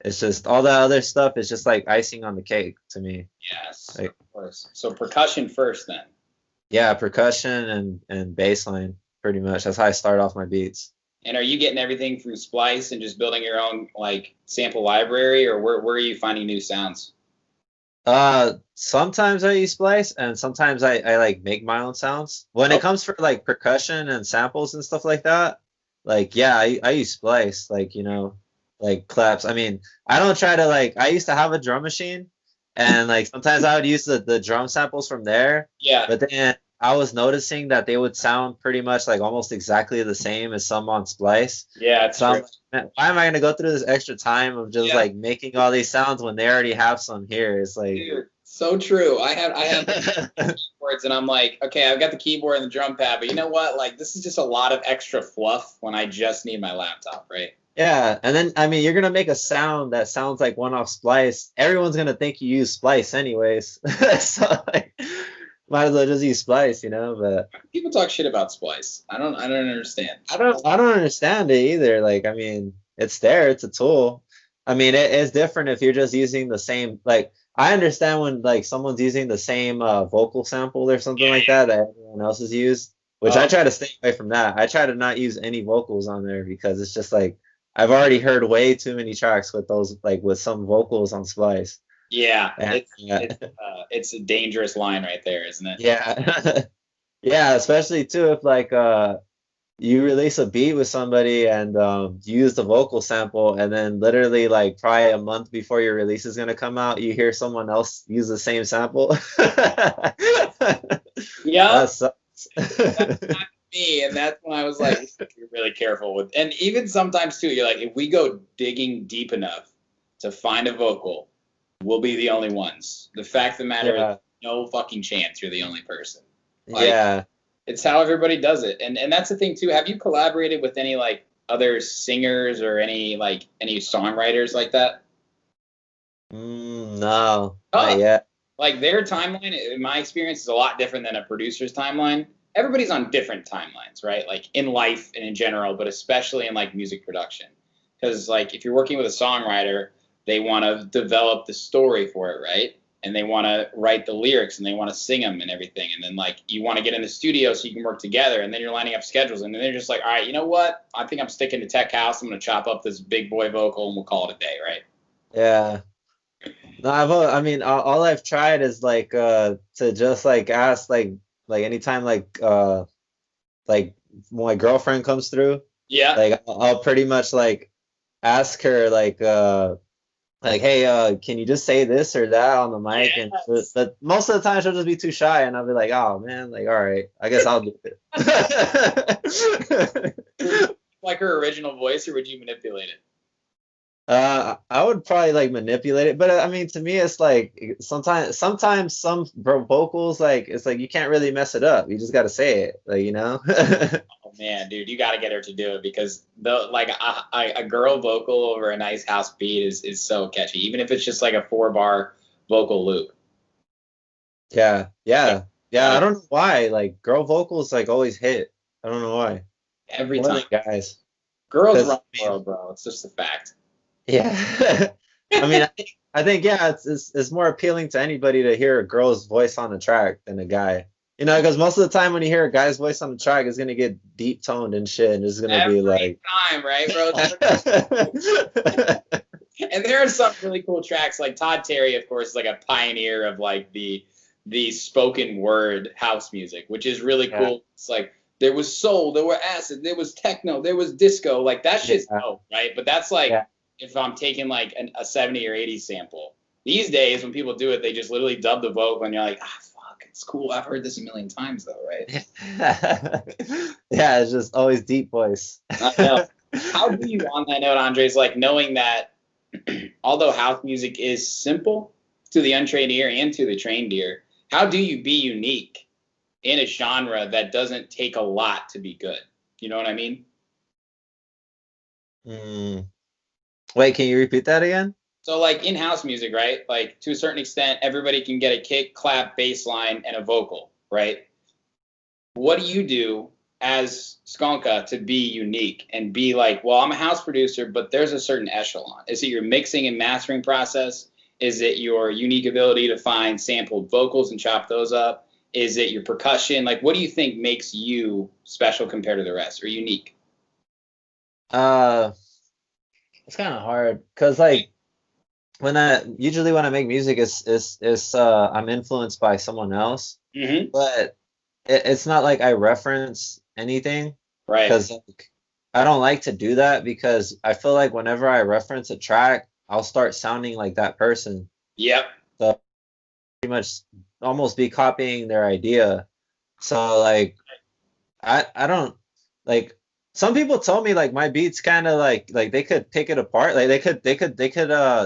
It's just all that other stuff is just like icing on the cake to me. Yes, like, of course. So percussion first then. Yeah, percussion and bass line pretty much. That's how I start off my beats. And are you getting everything from Splice and just building your own like sample library, or where are you finding new sounds? Sometimes I use Splice and sometimes I like make my own sounds. When it comes for like percussion and samples and stuff like that, like I use Splice, like like claps. I mean, I don't try to like I used to have a drum machine and like sometimes I would use the drum samples from there. Yeah. But then I was noticing that they would sound pretty much like almost exactly the same as some on Splice. Yeah, it's true. Like, why am I gonna go through this extra time of just like making all these sounds when they already have some here? It's like, dude, so true. I have keyboards and I'm like, okay, I've got the keyboard and the drum pad, but you know what? Like this is just a lot of extra fluff when I just need my laptop, right? Yeah, and then I mean you're gonna make a sound that sounds like one off Splice. Everyone's gonna think you use Splice anyways. So like might as well just use Splice, but people talk shit about Splice. I don't understand. I don't understand it either. Like, I mean, it's there, it's a tool. I mean, it's different if you're just using the same, like, I understand when like someone's using the same vocal sample or something like that everyone else has used, which I try to stay away from that. I try to not use any vocals on there because it's just like I've already heard way too many tracks with those, like with some vocals on Splice. Yeah, it's a dangerous line right there, isn't it? Yeah. Yeah, especially too if like you release a beat with somebody and you use the vocal sample and then literally like probably a month before your release is gonna come out, you hear someone else use the same sample. Yeah. That sucks. me, and that's when I was like, you're really careful with. And even sometimes too, you're like, if we go digging deep enough to find a vocal, we'll be the only ones. The fact of the matter is, no fucking chance you're the only person. Like, yeah. It's how everybody does it. And that's the thing too. Have you collaborated with any like other singers or any songwriters like that? No, not yet. Like their timeline, in my experience, is a lot different than a producer's timeline. Everybody's on different timelines, right? Like in life and in general, but especially in like music production. Because like if you're working with a songwriter, they want to develop the story for it, right? And they want to write the lyrics and they want to sing them and everything. And then like you want to get in the studio so you can work together. And then you're lining up schedules. And then they're just like, all right, you know what? I think I'm sticking to tech house. I'm going to chop up this big boy vocal and we'll call it a day, right? Yeah. No, I mean, all I've tried is like to just like ask like anytime like when my girlfriend comes through. Yeah. Like I'll pretty much like ask her like hey, can you just say this or that on the mic? Yes. And but most of the time she'll just be too shy, and I'll be like, oh man, like all right, I guess I'll do it. Like her original voice, or would you manipulate it? I would probably like manipulate it, but I mean, to me, it's like sometimes some vocals, like it's like you can't really mess it up. You just got to say it, like, you know. Oh man, dude, you got to get her to do it, because a girl vocal over a nice house beat is so catchy, even if it's just like a 4-bar vocal loop. Yeah. I don't know why, like girl vocals like always hit. I don't know why. Every time, guys. Girls run the world, bro. It's just a fact. Yeah. I mean, I think yeah, it's more appealing to anybody to hear a girl's voice on the track than a guy. You know, because most of the time when you hear a guy's voice on the track, it's gonna get deep toned and shit, and it's gonna be like time, right, bro? And there are some really cool tracks, like Todd Terry, of course, is like a pioneer of like the spoken word house music, which is really cool. It's like there was soul, there were acid, there was techno, there was disco, like that shit's dope, right? But that's like if I'm taking like a 70 or 80 sample. These days, when people do it, they just literally dub the vocal, and you're like, fuck, it's cool. I've heard this a million times, though, right? Yeah, it's just always deep voice. I know. How do you, on that note, Andres, like knowing that although house music is simple to the untrained ear and to the trained ear, how do you be unique in a genre that doesn't take a lot to be good? You know what I mean? Wait, can you repeat that again? So like in house music, right? Like to a certain extent, everybody can get a kick, clap, bass line, and a vocal, right? What do you do as Skonka to be unique and be like, well, I'm a house producer, but there's a certain echelon? Is it your mixing and mastering process? Is it your unique ability to find sampled vocals and chop those up? Is it your percussion? Like, what do you think makes you special compared to the rest, or unique? It's kind of hard, because like when I make music, is I'm influenced by someone else, but it's not like I reference anything, right? Because like, I don't like to do that, because I feel like whenever I reference a track, I'll start sounding like that person. Yep. So pretty much almost be copying their idea. So like I don't like. Some people told me like my beats kind of like they could pick it apart, like they could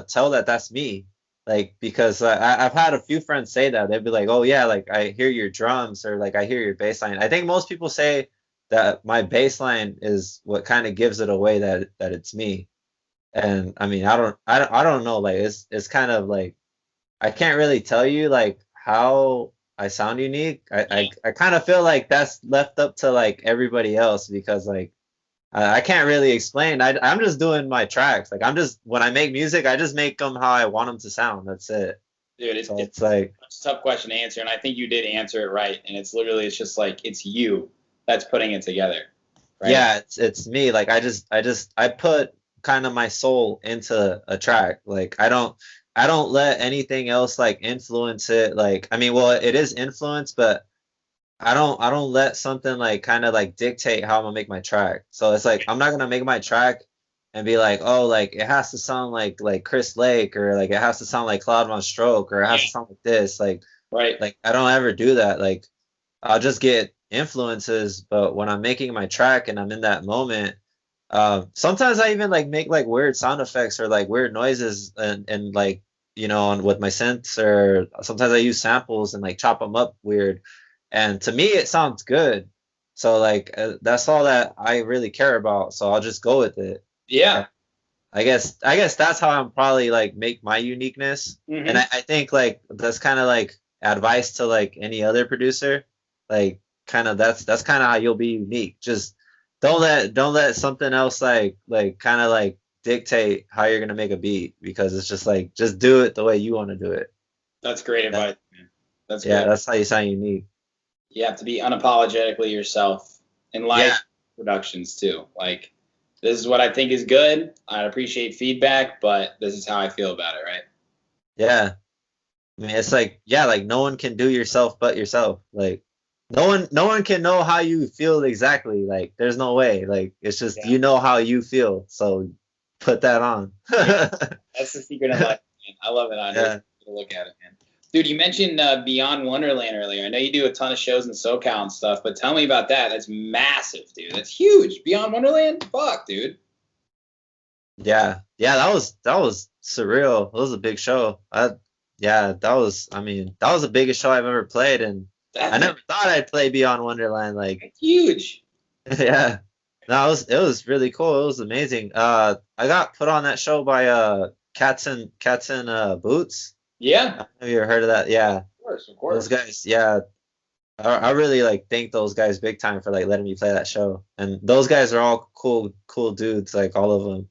tell that that's me, like, because I've had a few friends say that. They'd be like, oh yeah, like I hear your drums, or like I hear your bass line. I think most people say that my bass line is what kind of gives it away that it's me. And I mean, I don't know, like it's kind of like I can't really tell you like how I sound unique. I kind of feel like that's left up to like everybody else, because like I can't really explain. I'm just doing my tracks. Like when I make music, I just make them how I want them to sound. That's it. Dude, it's like it's a tough question to answer, and I think you did answer it right. And it's just like it's you that's putting it together. Right? Yeah, it's me. Like I put kind of my soul into a track. Like I don't let anything else like influence it. Like I mean, well, it is influence, but I don't let something like kind of like dictate how I'm gonna make my track. So it's like I'm not gonna make my track and be like, oh, like it has to sound like Chris Lake, or like it has to sound like Claude Von Stroke, or it has to sound like this. Like right. Like I don't ever do that. Like I'll just get influences, but when I'm making my track and I'm in that moment, sometimes I even like make like weird sound effects or like weird noises and like with my synths, or sometimes I use samples and like chop them up weird, and to me it sounds good. So like that's all that I really care about. So I'll just go with it. Yeah. I guess that's how I'm probably like make my uniqueness. Mm-hmm. And I think like that's kind of like advice to like any other producer. Like kind of that's kind of how you'll be unique. Just don't let something else like kind of like dictate how you're gonna make a beat, because it's just like just do it the way you want to do it. That's great advice, man. That's Yeah, good. that's how you sound unique. You have to be unapologetically yourself in live productions too. Like, this is what I think is good. I'd appreciate feedback, but this is how I feel about it, right? Yeah. I mean, it's like, yeah, like no one can do yourself but yourself. Like no one can know how you feel exactly. Like there's no way. Like it's just you know how you feel. So put that on. That's the secret of life, man. I love it. I need to look at it, man. Dude, you mentioned Beyond Wonderland earlier. I know you do a ton of shows in SoCal and stuff, but tell me about that. That's massive, dude. That's huge. Beyond Wonderland? Fuck, dude. Yeah, that was surreal. It was a big show. That was the biggest show I've ever played, and I never thought I'd play Beyond Wonderland. Like huge. Yeah, no, it was really cool. It was amazing. I got put on that show by Cats and Boots. Yeah. Have you ever heard of that? Yeah. Of course. Those guys, yeah. I really like thank those guys big time for like letting me play that show. And those guys are all cool dudes, like all of them.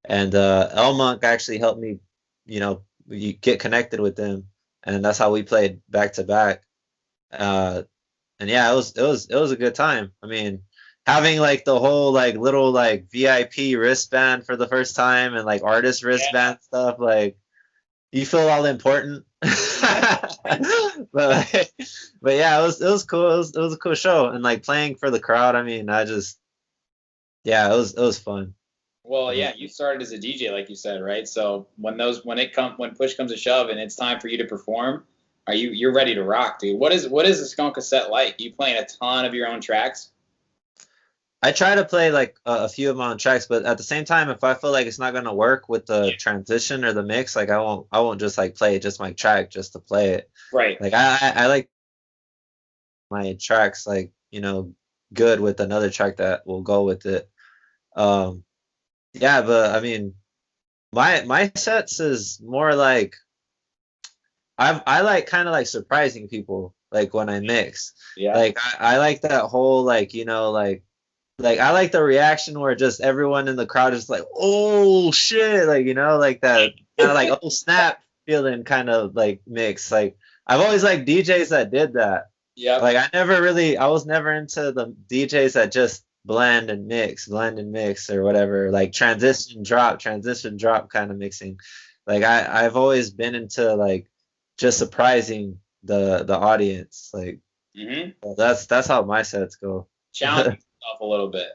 And El Monk actually helped me, you get connected with them, and that's how we played back to back. And yeah, it was a good time. I mean, having like the whole like little like VIP wristband for the first time, and like artist wristband stuff, like you feel all important. but yeah, it was cool. It was a cool show, and like playing for the crowd. I mean, it was fun. Well, yeah, you started as a DJ, like you said, right? So when push comes to shove, and it's time for you to perform, you're ready to rock, dude? What is a Skonka set like? You playing a ton of your own tracks? I try to play like a few of my own tracks, but at the same time, if I feel like it's not gonna work with the transition or the mix, like I won't just like play just my track just to play it. Right. Like I like my tracks like good with another track that will go with it. Yeah, but I mean, my sets is more like I like kind of like surprising people like when I mix. Yeah. Like I like that whole like like I like the reaction where just everyone in the crowd is like, oh shit, like like that kind of like oh snap feeling kind of like mix. Like I've always liked DJs that did that. Yeah. Like I was never into the DJs that just blend and mix or whatever, like transition drop kind of mixing. Like I've always been into like just surprising the audience. Like that's how my sets go. Challenge yourself a little bit.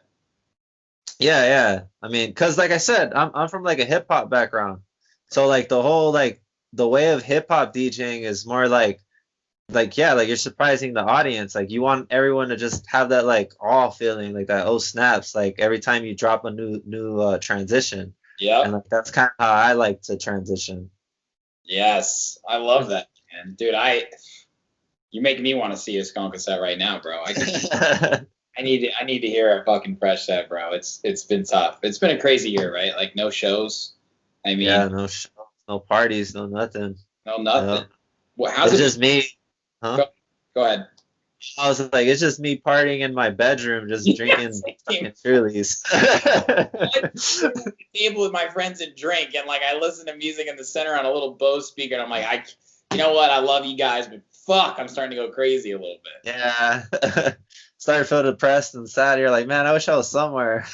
Yeah. I mean, cause like I said, I'm from like a hip hop background, so like the whole like the way of hip hop DJing is more like you're surprising the audience. Like you want everyone to just have that like awe feeling, like that oh snaps, like every time you drop a new transition. Yeah. And like that's kind of how I like to transition. Yes, I love that, man. Dude, you make me want to see a Skonka set right now, bro. I need to hear a fucking fresh set, bro. It's been tough. It's been a crazy year, right? Like no shows. I mean, yeah, no shows, no parties, no nothing. No nothing. Well, how's it's it just me? Huh? Go ahead. I was like, it's just me partying in my bedroom, just drinking Trulies. Table with my friends and drink, and like I listen to music in the center on a little Bose speaker, and I'm like, you know what? I love you guys, but fuck, I'm starting to go crazy a little bit. Yeah. Starting to feel depressed and sad. You're like, man, I wish I was somewhere.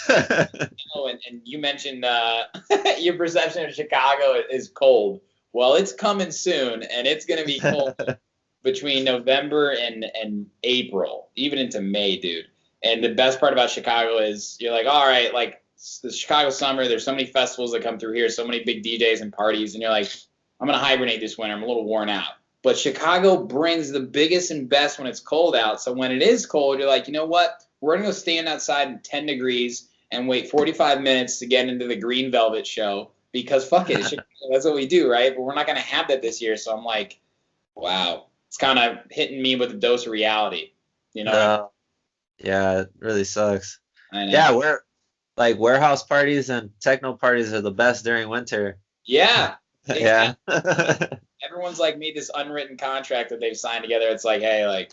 Oh, and you mentioned your perception of Chicago is cold. Well, it's coming soon, and it's going to be cold between November and April, even into May, dude. And the best part about Chicago is you're like, all right, like the Chicago summer, there's so many festivals that come through here, so many big DJs and parties, and you're like, I'm going to hibernate this winter. I'm a little worn out. But Chicago brings the biggest and best when it's cold out. So when it is cold, you're like, you know what? We're going to go stand outside in 10 degrees and wait 45 minutes to get into the Green Velvet show because fuck it. Chicago, that's what we do, right? But we're not going to have that this year. So I'm like, wow. It's kind of hitting me with a dose of reality. You know? Yeah, it really sucks. I know. Yeah, warehouse parties and techno parties are the best during winter. Yeah. Yeah. Everyone's like made this unwritten contract that they've signed together. It's like, hey, like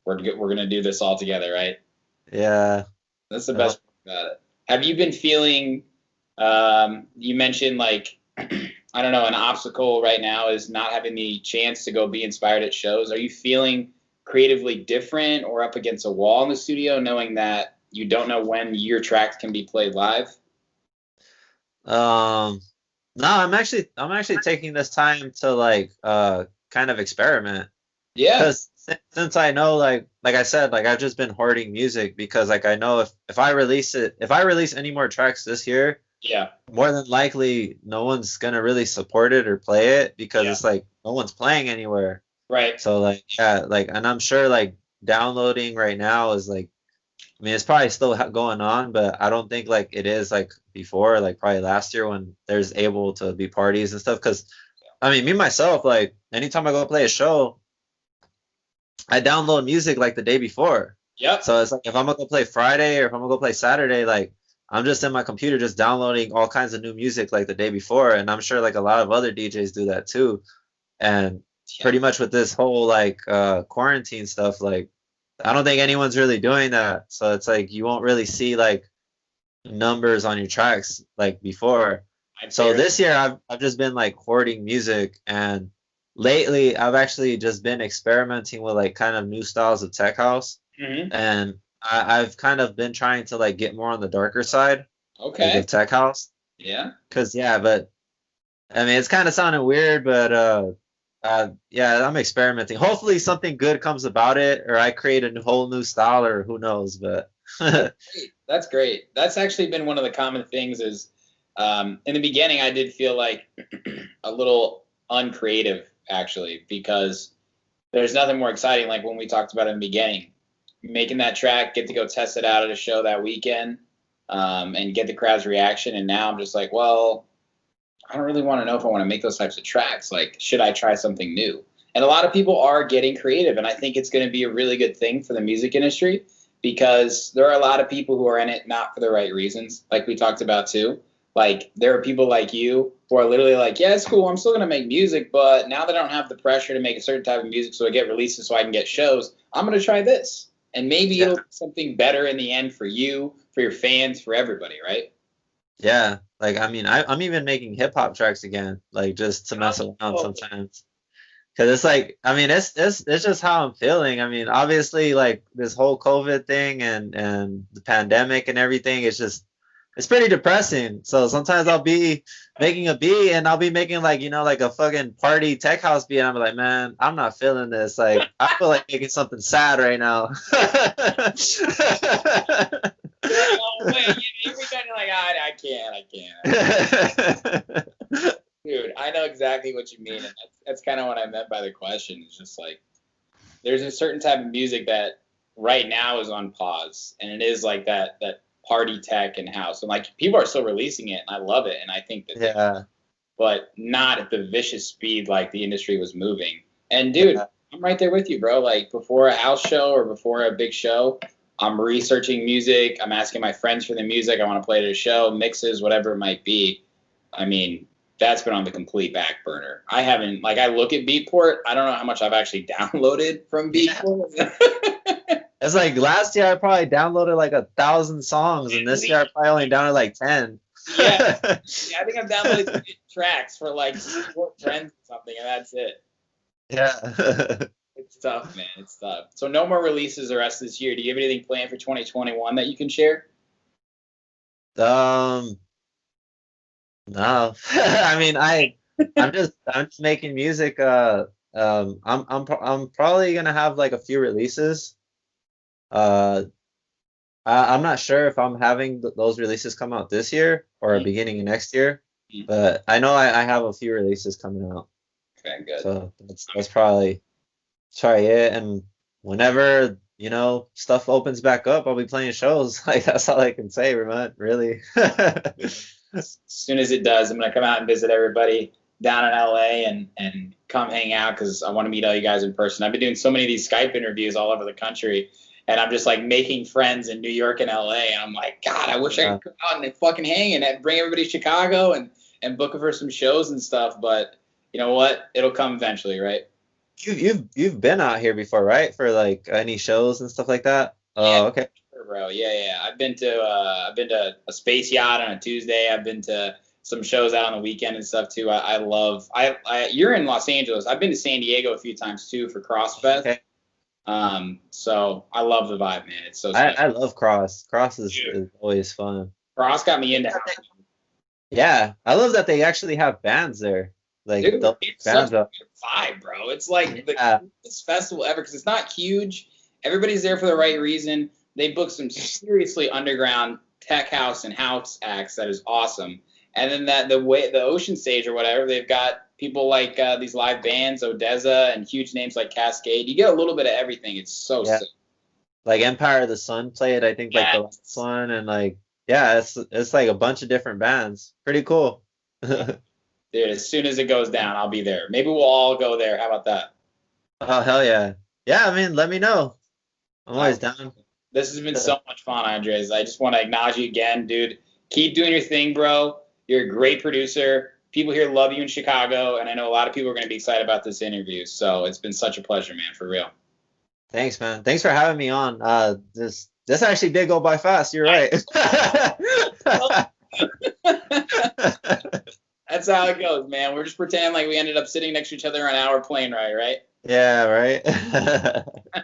we're gonna do this all together, right? Yeah. That's the best part about it. Have you been feeling? You mentioned like I don't know, an obstacle right now is not having the chance to go be inspired at shows. Are you feeling creatively different or up against a wall in the studio, knowing that you don't know when your tracks can be played live? No, I'm actually taking this time to like kind of experiment. Yeah. Because since I know like I said, like I've just been hoarding music because like I know if I release any more tracks this year, yeah, more than likely no one's gonna really support it or play it because it's like no one's playing anywhere. Right. So like and I'm sure like downloading right now is like, I mean, it's probably still going on, but I don't think like it is like before, like probably last year when there's able to be parties and stuff. Because I mean, me myself, like anytime I go play a show, I download music like the day before. Yep. So it's like if I'm gonna go play Friday or if I'm gonna go play Saturday, like I'm just in my computer just downloading all kinds of new music like the day before, and I'm sure like a lot of other DJs do that too. And pretty much with this whole like quarantine stuff, like I don't think anyone's really doing that. So it's like you won't really see like numbers on your tracks like before. So this year I've just been like hoarding music, and lately I've actually just been experimenting with like kind of new styles of tech house. And I've kind of been trying to like get more on the darker side of tech house. Yeah. But I mean it's kind of sounding weird, but yeah, I'm experimenting. Hopefully something good comes about it, or I create a whole new style, or who knows. But that's great. That's actually been one of the common things is in the beginning I did feel like a little uncreative actually, because there's nothing more exciting like when we talked about in the beginning, making that track, get to go test it out at a show that weekend, and get the crowd's reaction. And now I'm just like, well, I don't really want to know if I want to make those types of tracks. Like, should I try something new? And a lot of people are getting creative, and I think it's going to be a really good thing for the music industry because there are a lot of people who are in it not for the right reasons, like we talked about too. Like, there are people like you who are literally like, yeah, it's cool, I'm still going to make music, but now that I don't have the pressure to make a certain type of music so I get releases so I can get shows, I'm going to try this. And maybe it'll be something better in the end for you, for your fans, for everybody, right? Yeah, like I mean, I'm even making hip hop tracks again, like just to mess around sometimes. Cause it's like, I mean, it's just how I'm feeling. I mean, obviously, like this whole COVID thing and the pandemic and everything, it's pretty depressing. So sometimes I'll be making a beat and I'll be making like, you know, like a fucking party tech house beat. And I'm like, man, I'm not feeling this. Like, I feel like making something sad right now. Oh, wait, every time you're like, I can't. Dude, I know exactly what you mean. And that's kind of what I meant by the question. It's just like, there's a certain type of music that right now is on pause. And it is like that party tech and house. And like, people are still releasing it. And I love it. And I think that, but not at the vicious speed like the industry was moving. And dude, I'm right there with you, bro. Like before a house show or before a big show, I'm researching music. I'm asking my friends for the music. I want to play at a show, mixes, whatever it might be. I mean, that's been on the complete back burner. I haven't, like, I look at Beatport. I don't know how much I've actually downloaded from Beatport. It's like last year I probably downloaded like 1,000 songs, and this year I probably only downloaded like 10. Yeah, I think I've downloaded 3 tracks for like 4 friends or something, and that's it. Yeah. It's tough, man. It's tough. So no more releases the rest of this year. Do you have anything planned for 2021 that you can share? No. I mean, I'm just making music. I'm probably gonna have like a few releases. I'm not sure if I'm having those releases come out this year or beginning of next year, but I know I have a few releases coming out. Okay, good. So that's probably it. And whenever, stuff opens back up, I'll be playing shows. Like, that's all I can say, really. As soon as it does, I'm gonna come out and visit everybody down in LA and come hang out because I want to meet all you guys in person. I've been doing so many of these Skype interviews all over the country, and I'm just like making friends in New York and LA. And I'm like, God, I wish I could come out and fucking hang and bring everybody to Chicago and book it for some shows and stuff. But you know what? It'll come eventually, right? You've been out here before, right? For like any shows and stuff like that? Yeah, Oh, okay. sure, bro. Yeah. I've been to a space yacht on a Tuesday. I've been to some shows out on the weekend and stuff too. I love. You're in Los Angeles. I've been to San Diego a few times too for CrossFest. Okay. So I love the vibe, man. It's so special. I love Cross. Cross is always fun. Cross got me into house. Yeah, I love that they actually have bands there. Like, dude, it's bands such a good vibe, bro. It's like the coolest festival ever because it's not huge. Everybody's there for the right reason. They book some seriously underground tech house and house acts that is awesome. And then the Ocean Stage or whatever, they've got people like these live bands, Odessa, and huge names like Cascade. You get a little bit of everything. It's so sick. Like Empire of the Sun played, I think, like the last one, and like it's like a bunch of different bands. Pretty cool. Dude, as soon as it goes down, I'll be there. Maybe we'll all go there. How about that? Oh, hell yeah. Yeah, I mean, let me know. I'm always down. This has been so much fun, Andres. I just want to acknowledge you again, dude. Keep doing your thing, bro. You're a great producer. People here love you in Chicago, and I know a lot of people are going to be excited about this interview. So it's been such a pleasure, man, for real. Thanks, man. Thanks for having me on. This actually did go by fast. You're right. That's how it goes, man. We're just pretending like we ended up sitting next to each other on our plane ride, right? Yeah, right.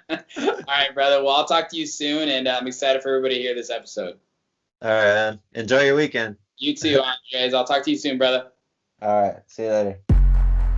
All right, brother. Well, I'll talk to you soon, and I'm excited for everybody to hear this episode. All right, man. Enjoy your weekend. You too, Andres. I'll talk to you soon, brother. All right. See you later.